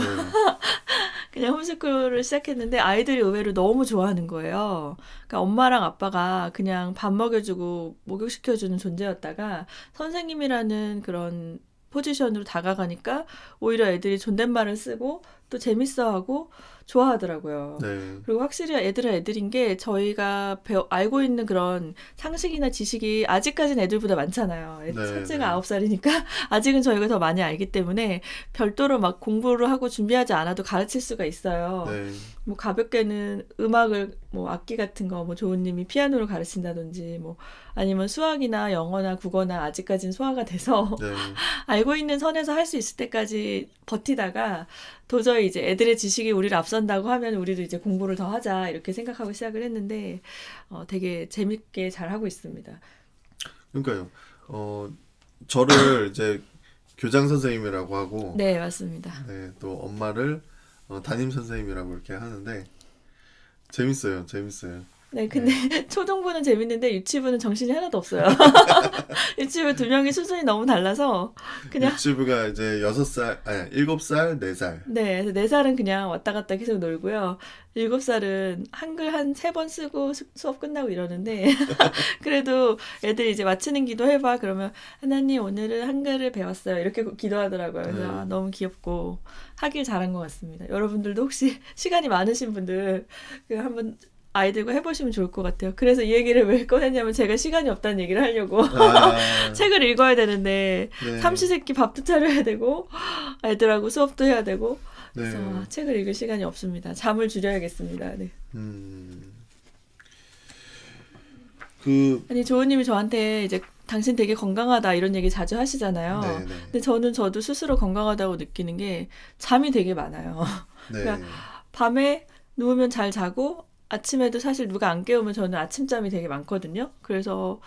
그냥 홈스쿨을 시작했는데 아이들이 의외로 너무 좋아하는 거예요. 그러니까 엄마랑 아빠가 그냥 밥 먹여주고 목욕시켜주는 존재였다가 선생님이라는 그런 포지션으로 다가가니까 오히려 애들이 존댓말을 쓰고 또 재밌어하고 좋아하더라고요. 네. 그리고 확실히 애들은 애들인 게 저희가 알고 있는 그런 상식이나 지식이 아직까지는 애들보다 많잖아요. 네, 첫째가 네. 9살이니까 아직은 저희가 더 많이 알기 때문에 별도로 막 공부를 하고 준비하지 않아도 가르칠 수가 있어요. 네. 뭐 가볍게는 음악을 뭐 악기 같은 거 뭐 조은님이 피아노를 가르친다든지 뭐 아니면 수학이나 영어나 국어나 아직까지는 소화가 돼서 네. 알고 있는 선에서 할 수 있을 때까지 버티다가 도저히 이제 애들의 지식이 우리를 앞선다고 하면 우리도 이제 공부를 더 하자 이렇게 생각하고 시작을 했는데 되게 재밌게 잘 하고 있습니다. 그러니까요. 저를 이제 교장 선생님이라고 하고, 네, 맞습니다. 네, 또 엄마를 담임 선생님이라고 이렇게 하는데 재밌어요. 재밌어요. 네, 근데 초등부는 재밌는데 유치부는 정신이 하나도 없어요. 유치부 두 명이 수준이 너무 달라서 그냥 유치부가 이제 6살, 아니 7살, 4살. 네, 4살은 그냥 왔다 갔다 계속 놀고요. 7살은 한글 한 3번 쓰고 수업 끝나고 이러는데 그래도 애들이 이제 맞추는 기도 해봐 그러면 하나님 오늘은 한글을 배웠어요 이렇게 기도하더라고요. 그래서 네. 너무 귀엽고 하길 잘한 것 같습니다. 여러분들도 혹시 시간이 많으신 분들 한번 아이들과 해보시면 좋을 것 같아요. 그래서 이 얘기를 왜 꺼냈냐면 제가 시간이 없다는 얘기를 하려고 아, 책을 읽어야 되는데 네. 삼시세끼 밥도 차려야 되고 애들하고 수업도 해야 되고 네. 그래서 책을 읽을 시간이 없습니다. 잠을 줄여야겠습니다. 네. 아니 조은님이 저한테 이제 당신 되게 건강하다 이런 얘기 자주 하시잖아요. 네, 네. 근데 저도 스스로 건강하다고 느끼는 게 잠이 되게 많아요. 네. 그러니까 밤에 누우면 잘 자고 아침에도 사실 누가 안 깨우면 저는 아침잠이 되게 많거든요. 그래서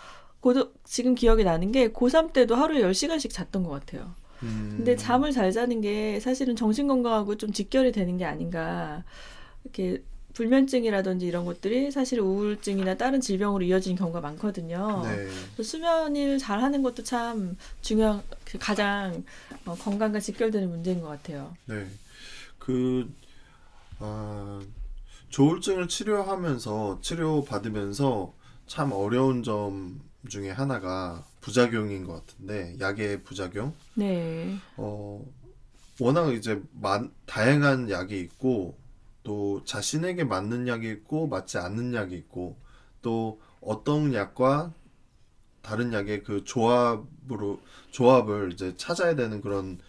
지금 기억이 나는 게 고3 때도 하루에 10시간씩 잤던 것 같아요. 근데 잠을 잘 자는 게 사실은 정신 건강하고 좀 직결이 되는 게 아닌가. 이렇게 불면증이라든지 이런 것들이 사실 우울증이나 다른 질병으로 이어지는 경우가 많거든요. 네. 그래서 수면을 잘 하는 것도 참 가장 건강과 직결되는 문제인 것 같아요. 네. 조울증을 치료받으면서 참 어려운 점 중에 하나가 부작용인 것 같은데, 약의 부작용. 네. 워낙 이제 다양한 약이 있고, 또 자신에게 맞는 약이 있고, 맞지 않는 약이 있고, 또 어떤 약과 다른 약의 그 조합을 이제 찾아야 되는 그런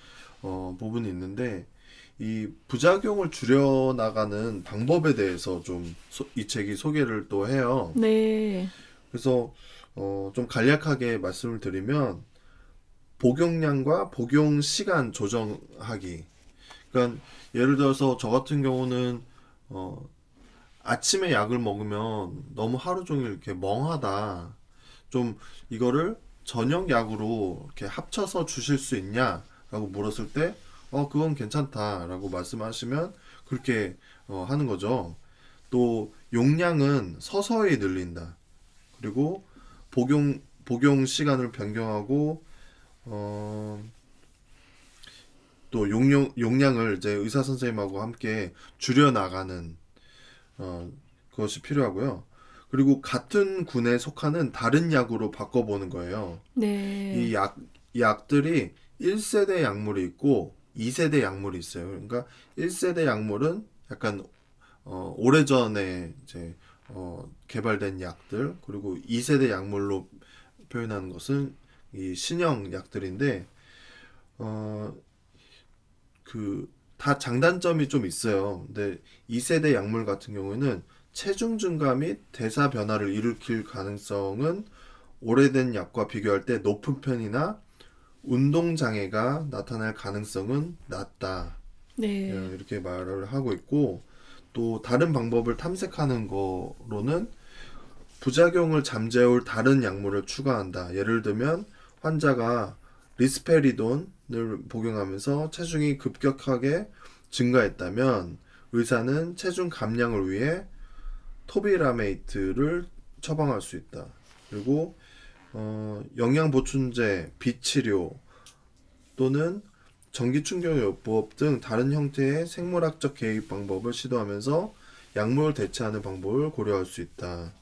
부분이 있는데, 이 부작용을 줄여나가는 방법에 대해서 좀 이 책이 소개를 또 해요. 네. 그래서 좀 간략하게 말씀을 드리면 복용량과 복용 시간 조정하기. 그러니까 예를 들어서 저 같은 경우는 아침에 약을 먹으면 너무 하루 종일 이렇게 멍하다. 좀 이거를 저녁 약으로 이렇게 합쳐서 주실 수 있냐라고 물었을 때 그건 괜찮다라고 말씀하시면 그렇게 하는 거죠. 또 용량은 서서히 늘린다. 그리고 복용 시간을 변경하고 또 용량을 이제 의사 선생님하고 함께 줄여 나가는 그것이 필요하고요. 그리고 같은 군에 속하는 다른 약으로 바꿔보는 거예요. 네. 이 약들이 1세대 약물이 있고 2세대 약물이 있어요. 그러니까 1세대 약물은 약간 오래전에 이제 개발된 약들, 그리고 2세대 약물로 표현하는 것은 이 신형 약들인데 다 장단점이 좀 있어요. 근데 2세대 약물 같은 경우에는 체중 증가 및 대사 변화를 일으킬 가능성은 오래된 약과 비교할 때 높은 편이나 운동 장애가 나타날 가능성은 낮다. 네. 이렇게 말을 하고 있고, 또 다른 방법을 탐색하는 거로는 부작용을 잠재울 다른 약물을 추가한다. 예를 들면 환자가 리스페리돈을 복용하면서 체중이 급격하게 증가했다면 의사는 체중 감량을 위해 토비라메이트를 처방할 수 있다. 그리고 영양 보충제, 비치료 또는 전기충격요법 등 다른 형태의 생물학적 개입 방법을 시도하면서 약물을 대체하는 방법을 고려할 수 있다.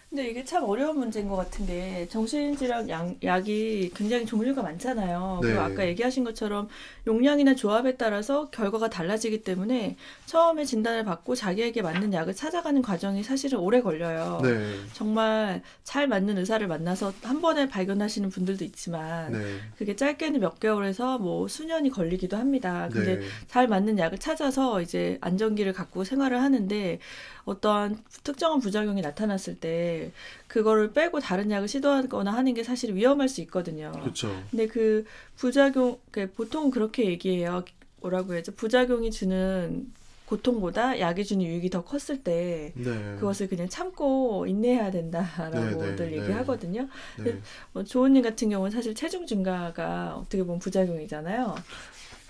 근데 이게 참 어려운 문제인 것 같은 게 정신질환 약이 굉장히 종류가 많잖아요. 네. 그리고 아까 얘기하신 것처럼 용량이나 조합에 따라서 결과가 달라지기 때문에 처음에 진단을 받고 자기에게 맞는 약을 찾아가는 과정이 사실은 오래 걸려요. 네. 정말 잘 맞는 의사를 만나서 한 번에 발견하시는 분들도 있지만 네. 그게 짧게는 몇 개월에서 뭐 수년이 걸리기도 합니다. 근데 네. 잘 맞는 약을 찾아서 이제 안정기를 갖고 생활을 하는데 어떠한 특정한 부작용이 나타났을 때 그거를 빼고 다른 약을 시도하거나 하는 게 사실 위험할 수 있거든요. 그렇죠. 근데 그 부작용, 보통 그렇게 얘기해요. 뭐라고 해야죠? 부작용이 주는 고통보다 약이 주는 유익이 더 컸을 때 네. 그것을 그냥 참고 인내해야 된다라고들 네, 네, 얘기하거든요. 네. 뭐 조은님 같은 경우는 사실 체중 증가가 어떻게 보면 부작용이잖아요.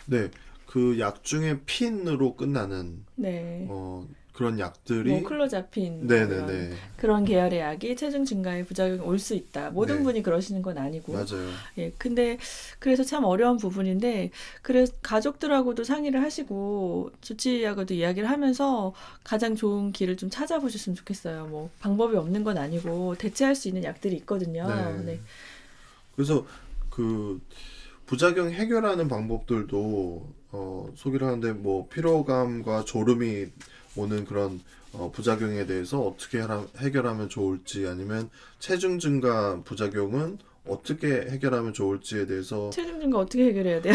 네. 그 약 중에 핀으로 끝나는 네. 그런 약들이 뭐 클로자핀 네네네. 그런 계열의 약이 체중 증가에 부작용이 올 수 있다. 모든 네. 분이 그러시는 건 아니고. 맞아요. 예, 근데 그래서 참 어려운 부분인데 그래서 가족들하고도 상의를 하시고 조치의학과도 이야기를 하면서 가장 좋은 길을 좀 찾아보셨으면 좋겠어요. 뭐 방법이 없는 건 아니고 대체할 수 있는 약들이 있거든요. 네. 네. 그래서 그 부작용 해결하는 방법들도 소개를 하는데 뭐 피로감과 졸음이 오는 그런 부작용에 대해서 어떻게 해결하면 좋을지 아니면 체중 증가 부작용은 어떻게 해결하면 좋을지에 대해서 체중 증가 어떻게 해결해야 돼요?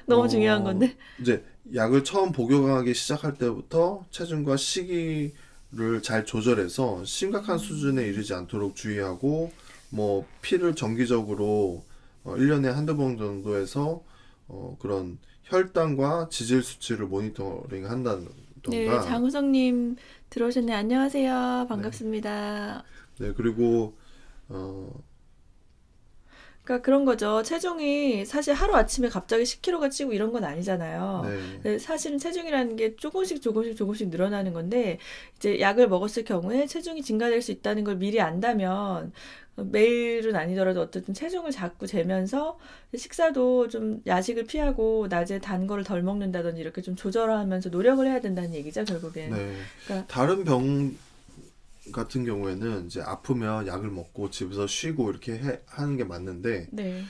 너무 중요한 건데. 이제 약을 처음 복용하기 시작할 때부터 체중과 식이를 잘 조절해서 심각한 수준에 이르지 않도록 주의하고 뭐 피를 정기적으로 1년에 한두 번 정도 해서 그런 혈당과 지질 수치를 모니터링 한다던가. 네, 장우성님 들어오셨네. 안녕하세요. 반갑습니다. 네, 그리고 그러니까 그런 거죠. 체중이 사실 하루 아침에 갑자기 10kg가 찌고 이런 건 아니잖아요. 네. 사실은 체중이라는 게 조금씩 늘어나는 건데 이제 약을 먹었을 경우에 체중이 증가될 수 있다는 걸 미리 안다면 매일은 아니더라도 어쨌든 체중을 자꾸 재면서 식사도 좀 야식을 피하고 낮에 단 거를 덜 먹는다든지 이렇게 좀 조절하면서 노력을 해야 된다는 얘기죠, 결국엔. 네. 그러니까 다른 병 같은 경우에는 이제 아프면 약을 먹고 집에서 쉬고 이렇게 하는 게 맞는데 네.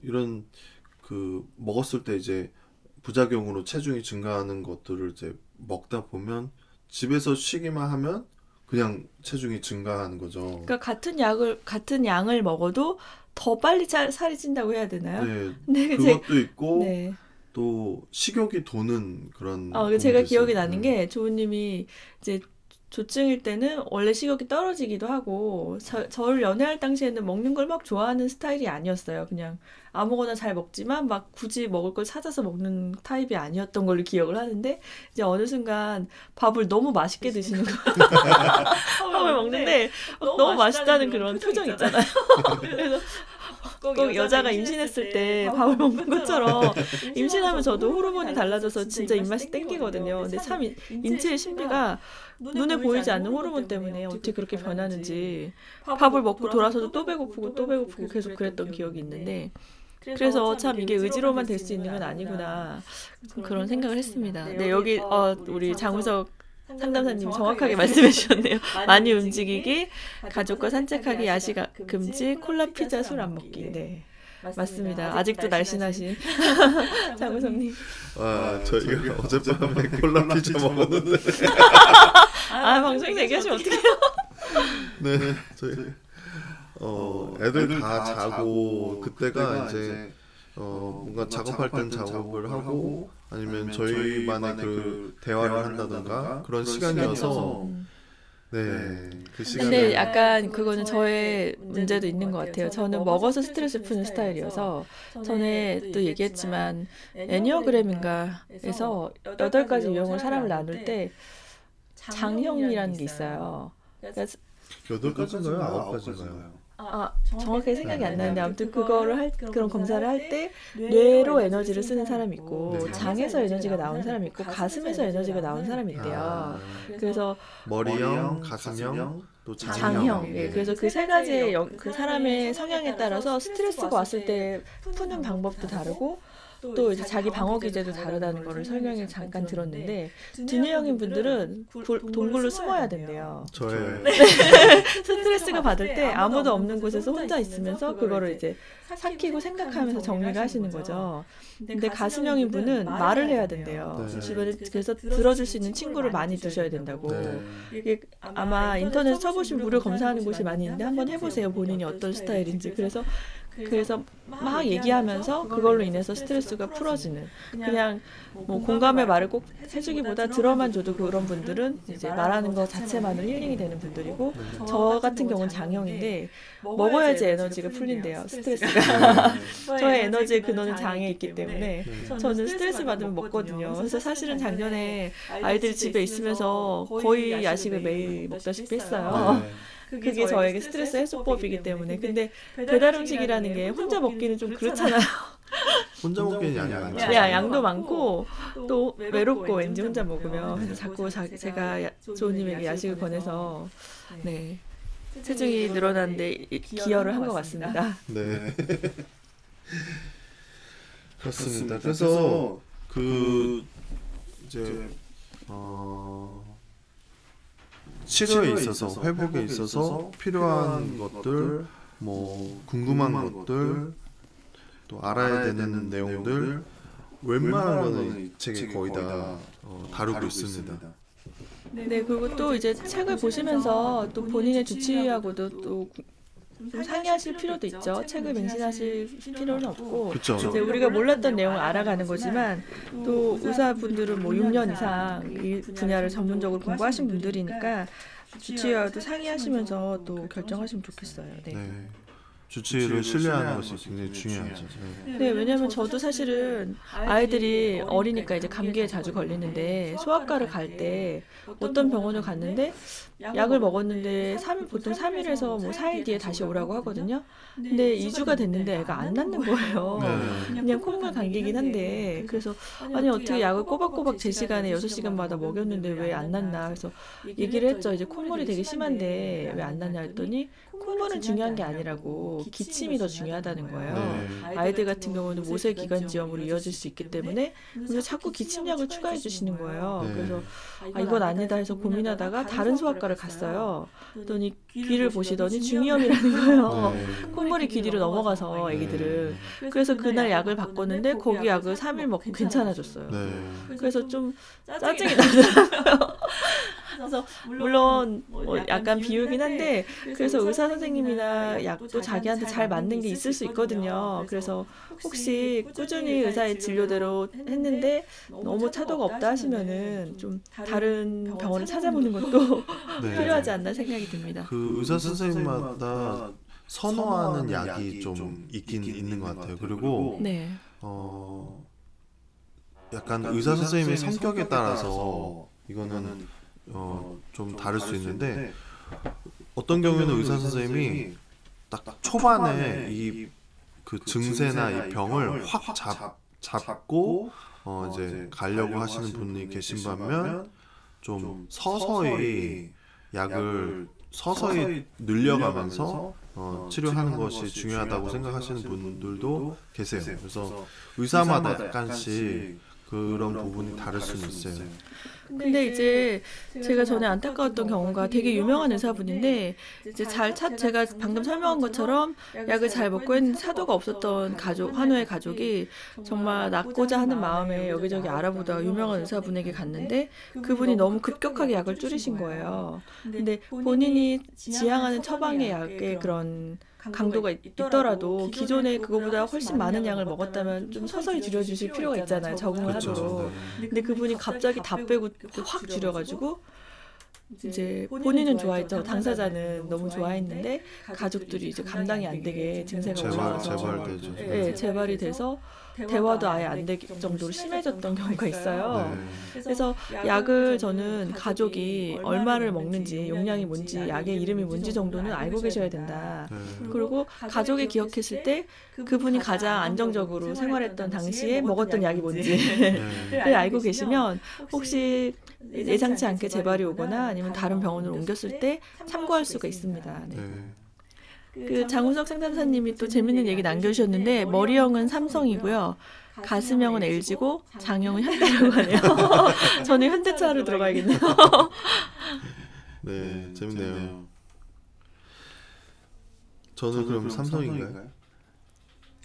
이런 그 먹었을 때 이제 부작용으로 체중이 증가하는 것들을 이제 먹다 보면 집에서 쉬기만 하면 그냥 체중이 증가하는 거죠. 그러니까 같은 양을 먹어도 더 빨리 살이 찐다고 해야 되나요? 네. 네, 그것도 있고 네. 또 식욕이 도는 그런 제가 부분도 기억이 있어요. 나는 게 조우님이 이제 조증일 때는 원래 식욕이 떨어지기도 하고 저를 연애할 당시에는 먹는 걸 막 좋아하는 스타일이 아니었어요. 그냥 아무거나 잘 먹지만 막 굳이 먹을 걸 찾아서 먹는 타입이 아니었던 걸로 기억을 하는데 이제 어느 순간 밥을 너무 맛있게 드시는 거예요. 밥을 먹는데 너무 맛있다는 그런 표정 있잖아요. 그래서 꼭 여자가 임신했을 때 밥을 먹는 것처럼 임신하면 저도 호르몬이 달라져서 진짜 입맛이 땡기거든요. 근데 참 인체의 신비가 눈에 보이지 않는 호르몬 때문에 어떻게 그렇게 변하는지 밥을 먹고 돌아서도 또 배고프고 계속 그랬던 기억이 있는데 그래서 참 이게 의지로만 될 수 있는 건 아니구나 그런 생각을 했습니다. 네, 여기 우리 장우석 상담사님 정확하게 말씀해 주셨네요. 많이 움직이기, 가족과 산책하기, 야식 금지, 콜라, 피자, 술 안 먹기. 네. 맞습니다. 아직도 날씬하신 장우성님. 저희가 어젯밤에 콜라 피자 먹었는데. 방송에서 얘기하시면 어떡해요? 네, 저희 애들 다 자고 그때가 이제 뭔가 작업할 땐 작업을 하고 아니면 저희만의 그 대화를 한다던가 그런 시간이어서 그 시간에 근데 약간 그거는 저의 문제도 있는 것 같아요. 저는 먹어서 스트레스 푸는 스타일이어서 전에 또 얘기했지만 애니어그램인가에서 8가지 유형으로 사람을 나눌 때 장형이라는 게 있어요. 그러니까 8가지인가요? 9가지인가요? 정확하게 생각이 안 나는데 아무튼 그거를 그런 검사를 할 때 뇌로 에너지를 쓰는 사람이 있고 네. 장에서 에너지가 나온 사람이 있고 가슴에서 에너지가 나온 사람이 있대요. 그래서 머리형, 가슴형, 또 장형. 장형. 예, 그래서 그 세 가지의 그 사람의 성향에 따라서 스트레스가 왔을 때 푸는 방법도 다르고 또 이제 자기 방어 기제도 다르다는 거를 설명을 잠깐 들었는데 두뇌형인 분들은 동굴로 숨어야 된대요. 저의 스트레스가 받을 때 아무도 없는 곳에서 혼자 있으면서 그거를 이제 삭히고 생각하면서 정리를 하시는 거죠. 근데 가슴형인 분은 말을 해야 된대요. 네. 주변에 그래서 들어줄 수 있는 친구를 많이 두셔야 된다고. 네. 이게 아마 인터넷 쳐보시면 무료 검사하는 곳이 많이 있는데 한번 해보세요. 본인이 어떤 스타일인지. 그래서 막 얘기하면서 그걸로 인해서 스트레스가 풀어지는 그냥 뭐 공감의 말을 꼭 해주기보다 들어만 줘도 그런 분들은 이제 말하는 거 자체만으로 힐링이 되는 분들이고 저 같은 경우는 장형인데 먹어야지 에너지가 풀린대요. 스트레스가. 저의 에너지의 근원은 장에 있기 때문에 저는 스트레스 받으면 먹거든요. 그래서 사실은 작년에 아이들이 집에 있으면서 거의 야식을 매일 먹다시피 했어요. 그게 저에게 스트레스 해소법이기 때문에. 근데 배달 음식이라는 게 혼자 먹기는 좀 그렇잖아요. 혼자 먹기엔 양이 많죠. 야, 양도 많고 또 외롭고 왠지 혼자 먹으면. 그래서 자꾸 제가 조우님에게 야식을 권해서 네, 체중이 늘어나는데 기여를 한 것 같습니다. 네. 그렇습니다. 그래서 그 이제 치료에 있어서 회복에 있어서 필요한 것들, 뭐 궁금한 것들, 또 알아야 되는 내용들 웬만한 거는 이 책에 거의 다 다루고 있습니다. 네, 그리고 또 이제 책을 보시면서 또 본인의 주치의하고도 또 좀 상의하실 필요도 있죠. 책을 맹신하실 필요는 없고 그쵸. 이제 우리가 몰랐던 내용을 알아가는 거지만 또 의사분들은 뭐 6년 이상 이 분야를 전문적으로 공부하신 분들이니까 주치의와도 상의하시면서 또 결정하시면 좋겠어요. 네. 네. 주치의를 신뢰하는 것이 굉장히 중요하죠. 네, 왜냐하면 저도 사실은 아이들이 어리니까 이제 감기에 자주 걸리는데 소아과를 갈 때 어떤 병원을 갔는데 약을 먹었는데 보통 3일에서 뭐 4일 뒤에 다시 오라고 하거든요. 근데 2주가 됐는데 애가 안 낫는 거예요. 네. 그냥 콧물 감기긴 한데 그래서 아니 어떻게 약을 꼬박꼬박 제 시간에 6시간마다 먹였는데 왜 안 낫나. 그래서 얘기를 했죠. 이제 콧물이 되게 심한데 왜 안 낫냐 했더니 콧물은 중요한 게 아니라고 기침이 더 중요하다는 거예요. 네. 아이들 같은 경우는 모세기관지염으로 이어질 수 있기 때문에 그래서 자꾸 기침약을 추가해 주시는 거예요. 네. 그래서 이건 아니다 해서 고민하다가 다른 소아과를 갔어요. 그랬더니 귀를 보시더니 중이염이라는 거예요. 네. 콧물이 귀 뒤로 넘어가서 애기들은. 그래서 그날 약을 바꿨는데 거기 약을 3일 먹고 괜찮아졌어요. 네. 그래서 좀 짜증이 나더라고요. 그래서 물론 뭐 약간 비유긴 한데 그래서 의사 선생님이나 약도 자기한테 잘 맞는 게 있을 수 있거든요. 그래서 혹시 꾸준히 의사의 진료대로 했는데 너무 차도가 없다 하시면은 좀 다른 병원을 찾아보는 것도 네. 필요하지 않나 생각이 듭니다. 그 의사 선생님마다 선호하는 약이 좀 있긴 있는 것 같아요. 그리고 네. 약간 의사 선생님의 성격에 따라서 이거는 좀 다를 수 있는데 어떤 경우에는 의사 선생님이 딱 초반에 이 그 증세나 이 병을 확 잡고 이제 가려고 하시는 분이 계신 반면 좀 서서히 약을 서서히 늘려가면서 치료하는 것이 중요하다고 생각하시는 분들도 계세요. 그래서 의사마다 약간씩 그런 부분이 다를 수는 있어요. 근데 이제 제가 전에 안타까웠던 경우가 되게 유명한 의사분인데 이제 제가 방금 설명한 것처럼 약을 잘 먹고 했는데 차도가 없었던 환우의 가족이 정말 낫고자 하는 마음에 여기저기 알아보다가 유명한 의사분에게 갔는데 그분이 너무 급격하게 약을 줄이신 거예요. 근데 본인이 지향하는 처방의 약의 그런 강도가 있더라도 기존에 그거보다 훨씬 많은 양을 먹었다면 좀 서서히 줄여주실 필요가 있잖아요. 적응을 그렇죠. 하도록. 네. 근데 그분이 갑자기 다 빼고 확 줄여가지고 이제 본인은 좋아했죠. 당사자는 너무 좋아했는데 가족들이 이제 감당이 안 되게 증세가 올라와서 재발되죠. 네, 재발이 돼서 대화도 아예 안 될 정도로 심해졌던 경우가 있어요. 네. 그래서 약을 저는 가족이 얼마를 먹는지, 용량이 뭔지, 약의 이름이 뭔지 정도는 알고 계셔야 된다. 네. 그리고 가족이 기억했을 때 그분이 가장 안정적으로 생활했던 당시에 먹었던 약이 뭔지를 네. 알고 계시면 혹시 예상치 않게 재발이 오거나 아니면 다른 병원으로 옮겼을 때 참고할 수가 있습니다. 네. 네. 그 장우석 상담사님이 또 재밌는 얘기 남겨주셨는데 머리형은 삼성이고요. 가슴형은 LG고 장형은 현대라고 하네요. 저는 현대차로 들어가야겠네요. 네, 재밌네요. 저는 그럼 삼성인가요?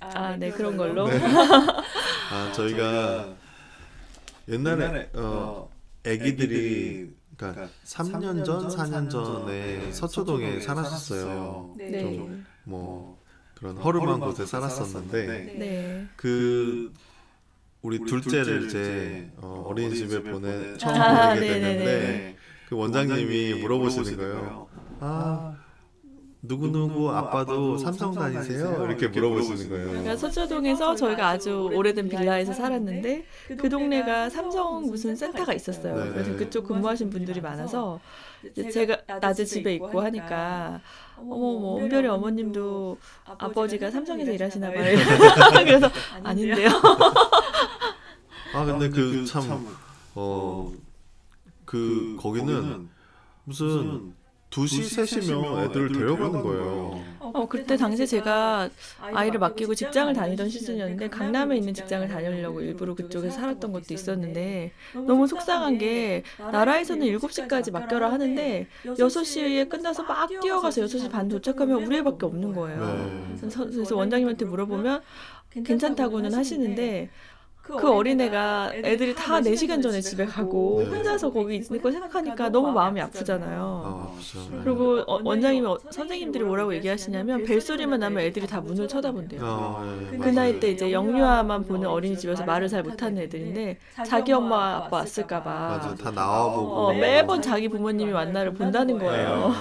아, 네, 그런 걸로. 네. 저희가 옛날에 애기들이 그러니까 3년 전, 4년 전에 서초동에 살았었어요. 네. 좀 뭐 그런 허름한 곳에 살았었는데 네. 그 우리 둘째를 이제 어린이집에 처음 아, 보내게 네네네. 됐는데 그 원장님이 물어보시는 거예요. 누구누구 아빠도 삼성 다니세요? 이렇게 물어보시는 거예요. 그러니까 서초동에서 저희가 아주 오래된 빌라에서 살았는데 그 동네가 삼성 무슨 센터가 있었어요. 네. 그래서 그쪽 근무하신 분들이 많아서 이제 제가 낮에 집에 있고 하니까 어머 은별이 어머님도 아버지가 삼성에서 일하시나 봐요. 그래서 아닌데요. 근데 그 참 거기는 무슨 2시, 3시면 애들을 데려가는 거예요. 그때 당시에 제가 아이를 맡기고 직장을 다니던 시즌이었는데 강남에 있는 직장을 다니려고 일부러 그쪽에서 살았던 것도 있었는데 너무 속상한 게 나라에서는 7시까지 맡겨라 하는데 6시에 끝나서 막 뛰어가서 6시 반 도착하면 우리 애밖에 없는 거예요. 그래서 원장님한테 물어보면 괜찮다고는 하시는데 그 어린애가 애들이 다 4시간 전에 집에 가고 혼자서 거기 있을 거 생각하니까 너무 마음이 아프잖아요. 아프죠. 그리고 원장님이 선생님들이 뭐라고 얘기하시냐면 벨소리만 나면 애들이 다 문을 쳐다본대요. 그 나이 때 이제 영유아만 보는 어린이집에서 말을 잘 못하는 애들인데 자기 엄마 아빠 왔을까 봐 맞아, 다 나와보고 매번 자기 부모님이 만나러 본다는 거예요.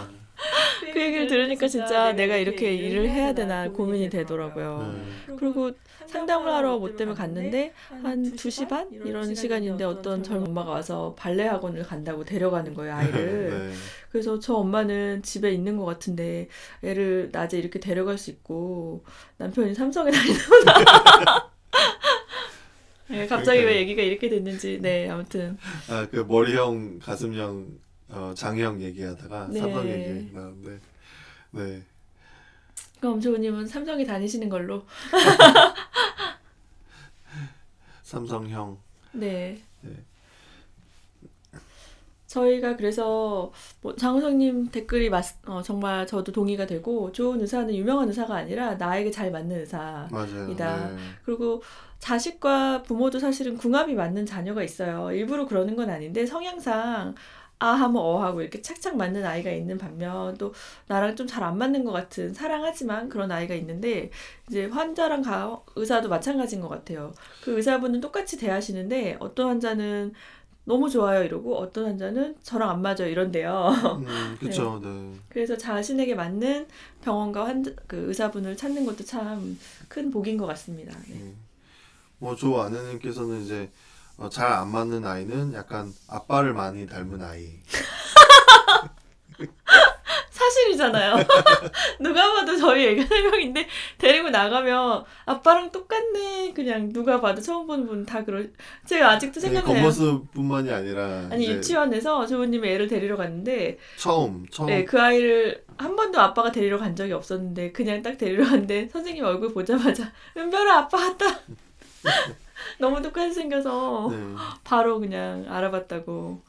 그 얘기를 들으니까 진짜 내가 이렇게 일을 해야 되나 고민이 되더라고요. 그리고 상담을 하러 뭐 때문에 갔는데 한 2시 반? 이런 시간인데 어떤 젊은 엄마가 와서 발레 학원을 간다고 데려가는 거예요, 아이를. 그래서 저 엄마는 집에 있는 것 같은데 애를 낮에 이렇게 데려갈 수 있고 남편이 삼성에 다니는구나. 네, 갑자기 왜 얘기가 이렇게 됐는지. 네, 아무튼. 그 머리형, 가슴형, 장형 얘기하다가 네. 삼성 얘기 나왔는데 네. 그럼 엄초우님은 삼성에 다니시는 걸로. 삼성형. 네. 네. 저희가 그래서 뭐 장우성님 댓글이 정말 저도 동의가 되고 좋은 의사는 유명한 의사가 아니라 나에게 잘 맞는 의사이다. 맞아요. 네. 그리고 자식과 부모도 사실은 궁합이 맞는 자녀가 있어요. 일부러 그러는 건 아닌데 성향상 아 하면 어 하고 이렇게 착착 맞는 아이가 있는 반면 또 나랑 좀 잘 안 맞는 것 같은 사랑하지만 그런 아이가 있는데 이제 환자랑 의사도 마찬가지인 것 같아요. 그 의사분은 똑같이 대하시는데 어떤 환자는 너무 좋아요 이러고 어떤 환자는 저랑 안 맞아요 이런데요. 그렇죠. 네. 그래서 자신에게 맞는 병원과 그 의사분을 찾는 것도 참 큰 복인 것 같습니다. 네. 조 아내님께서는 이제 잘 안 맞는 아이는 약간 아빠를 많이 닮은 아이. 사실이잖아요. 누가 봐도 저희 애가 3명인데 데리고 나가면 아빠랑 똑같네. 그냥 누가 봐도 처음 보는 분 다 제가 아직도 생각나요. 겉모습뿐만이 아니라 아니 유치원에서 조부님이 애를 데리러 갔는데 처음 네, 그 아이를 한 번도 아빠가 데리러 간 적이 없었는데 그냥 딱 데리러 갔는데 선생님 얼굴 보자마자 은별아 아빠 같다. 너무 똑같이 생겨서 바로 그냥 알아봤다고.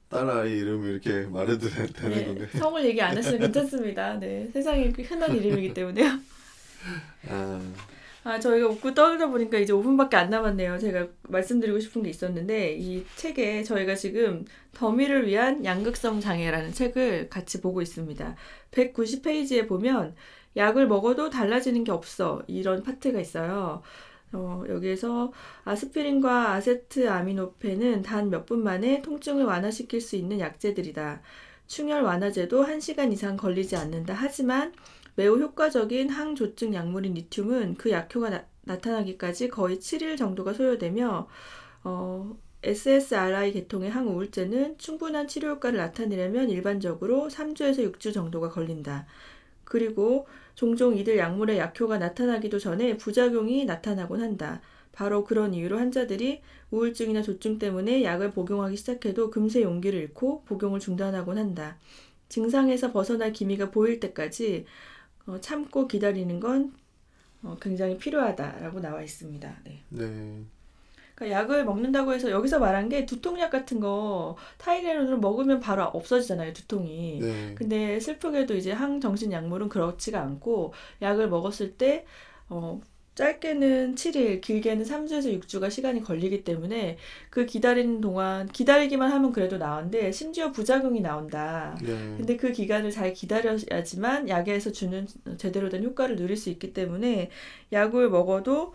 딸아이 이름이 이렇게 말해도 되는 건가요? 성을 얘기 안 했으면 괜찮습니다. 네, 세상에 흔한 이름이기 때문에요. 저희가 웃고 떠들다 보니까 이제 5분밖에 안 남았네요. 제가 말씀드리고 싶은 게 있었는데 이 책에 저희가 지금 더미를 위한 양극성 장애라는 책을 같이 보고 있습니다. 190페이지에 보면 약을 먹어도 달라지는 게 없어 이런 파트가 있어요. 여기에서 아스피린과 아세트아미노펜은 단 몇 분 만에 통증을 완화시킬 수 있는 약제들이다. 충혈 완화제도 1시간 이상 걸리지 않는다. 하지만 매우 효과적인 항조증 약물인 리튬은 그 약효가 나타나기까지 거의 7일 정도가 소요되며 SSRI 계통의 항우울제는 충분한 치료 효과를 나타내려면 일반적으로 3주에서 6주 정도가 걸린다. 그리고 종종 이들 약물의 약효가 나타나기도 전에 부작용이 나타나곤 한다. 바로 그런 이유로 환자들이 우울증이나 조증 때문에 약을 복용하기 시작해도 금세 용기를 잃고 복용을 중단하곤 한다. 증상에서 벗어날 기미가 보일 때까지 참고 기다리는 건 굉장히 필요하다라고 나와 있습니다. 네. 네. 그러니까 약을 먹는다고 해서 여기서 말한 게 두통약 같은 거 타이레놀을 먹으면 바로 없어지잖아요, 두통이. 네. 근데 슬프게도 이제 항정신 약물은 그렇지가 않고 약을 먹었을 때 짧게는 7일, 길게는 3주에서 6주가 시간이 걸리기 때문에 그 기다리는 동안 기다리기만 하면 그래도 나은데 심지어 부작용이 나온다. 네. 근데 그 기간을 잘 기다려야지만 약에서 주는 제대로 된 효과를 누릴 수 있기 때문에 약을 먹어도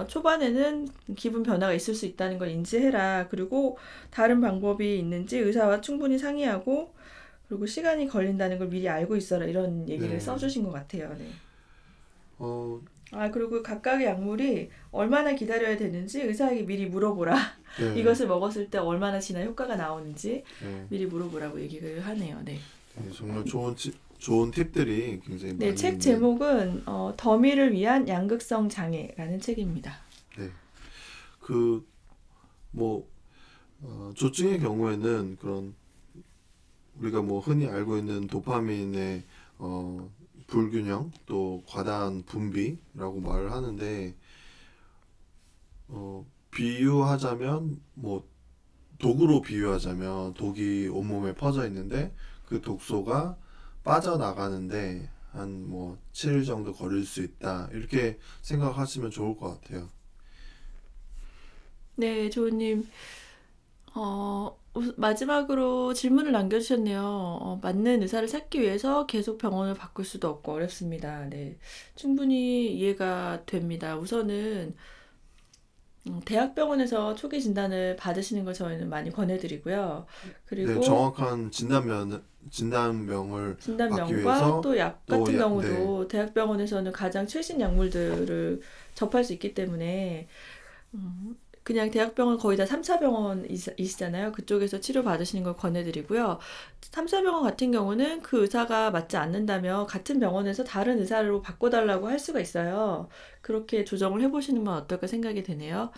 초반에는 기분 변화가 있을 수 있다는 걸 인지해라. 그리고 다른 방법이 있는지 의사와 충분히 상의하고 그리고 시간이 걸린다는 걸 미리 알고 있어라. 이런 얘기를 네. 써주신 것 같아요. 네. 어, 그리고 각각의 약물이 얼마나 기다려야 되는지 의사에게 미리 물어보라. 네. 이것을 먹었을 때 얼마나 지나 효과가 나오는지 네. 미리 물어보라고 얘기를 하네요. 네. 네, 정말 좋은 팁들이 굉장히 네, 많이 책 있는. 제목은 더미를 위한 양극성 장애라는 책입니다. 네. 조증의 경우에는 그런 우리가 흔히 알고 있는 도파민의 불균형 또 과다한 분비라고 말을 하는데 비유하자면 독으로 비유하자면 독이 온몸에 퍼져 있는데 그 독소가 빠져나가는데 한 7일 정도 걸릴 수 있다. 이렇게 생각하시면 좋을 것 같아요. 네, 조은님. 마지막으로 질문을 남겨주셨네요. 맞는 의사를 찾기 위해서 계속 병원을 바꿀 수도 없고 어렵습니다. 네, 충분히 이해가 됩니다. 우선은 대학병원에서 초기 진단을 받으시는 걸 저희는 많이 권해드리고요. 네, 그리고 정확한 진단명을 받기 진단명과 위해서 또 약 또 같은 네, 경우도 대학병원에서는 가장 최신 약물들을 접할 수 있기 때문에 그냥 대학병원 거의 다 3차 병원이시잖아요. 그쪽에서 치료 받으시는 걸 권해드리고요. 3차 병원 같은 경우는 그 의사가 맞지 않는다면 같은 병원에서 다른 의사로 바꿔달라고 할 수가 있어요. 그렇게 조정을 해보시는 건 어떨까 생각이 되네요.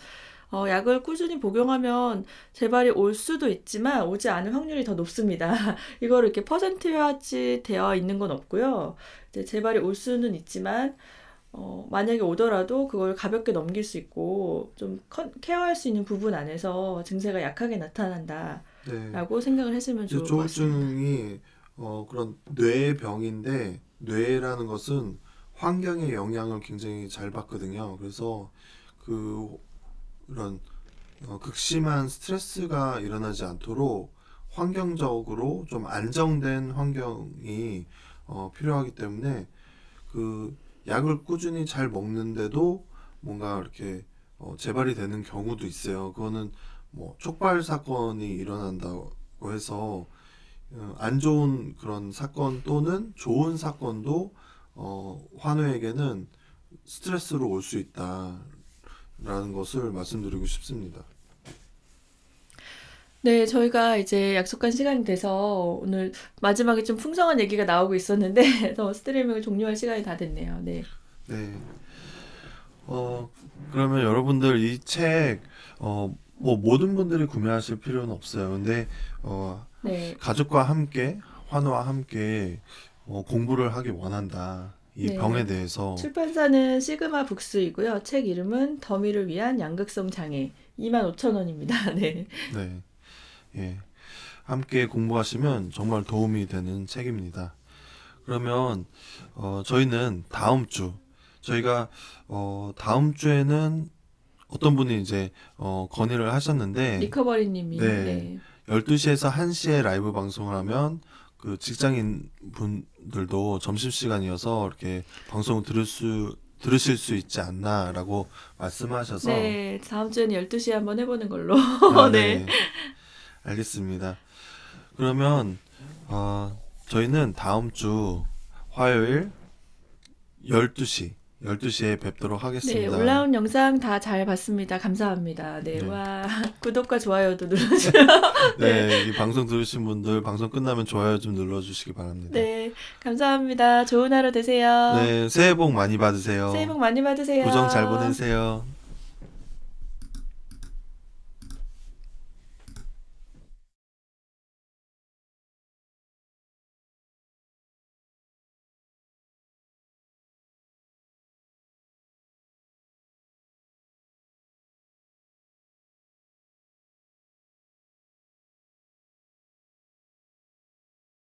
약을 꾸준히 복용하면 재발이 올 수도 있지만 오지 않을 확률이 더 높습니다. 이거를 이렇게 퍼센트화지 되어 있는 건 없고요. 이제 재발이 올 수는 있지만 만약에 오더라도 그걸 가볍게 넘길 수 있고 좀 케어할 수 있는 부분 안에서 증세가 약하게 나타난다라고 네. 생각을 했으면 좋을 것 같습니다. 조울증이 그런 뇌의 병인데 뇌라는 것은 환경의 영향을 굉장히 잘 받거든요. 그래서 그런 극심한 스트레스가 일어나지 않도록 환경적으로 좀 안정된 환경이 필요하기 때문에 그 약을 꾸준히 잘 먹는데도 뭔가 이렇게 재발이 되는 경우도 있어요. 그거는 촉발 사건이 일어난다고 해서 안 좋은 그런 사건 또는 좋은 사건도 환우에게는 스트레스로 올 수 있다라는 것을 말씀드리고 싶습니다. 네, 저희가 이제 약속한 시간이 돼서 오늘 마지막에 좀 풍성한 얘기가 나오고 있었는데 더 스트리밍을 종료할 시간이 다 됐네요. 네. 네. 그러면 여러분들 이 책 모든 분들이 구매하실 필요는 없어요. 근데 네. 가족과 함께 환우와 함께 공부를 하기 원한다. 이 네. 병에 대해서 출판사는 시그마 북스이고요. 책 이름은 더미를 위한 양극성 장애. 25,000원입니다. 네. 네. 예. 함께 공부하시면 정말 도움이 되는 책입니다. 그러면 저희는 저희가 다음 주에는 어떤 분이 이제 건의를 하셨는데 리커버리님이 네. 네. 12시에서 1시에 라이브 방송을 하면 그 직장인 분들도 점심시간이어서 이렇게 방송을 들으실 수 있지 않나라고 말씀하셔서 네, 다음 주에는 12시에 한번 해보는 걸로. 네. 네. 알겠습니다. 그러면 저희는 다음 주 화요일 12시에 뵙도록 네, 하겠습니다. 올라온 영상 다 잘 봤습니다. 감사합니다. 네, 네. 와, 구독과 좋아요도 눌러주세요. 네, 이 방송 들으신 분들 방송 끝나면 좋아요 좀 눌러주시기 바랍니다. 네, 감사합니다. 좋은 하루 되세요. 네, 새해 복 많이 받으세요. 새해 복 많이 받으세요. 구정 잘 보내세요.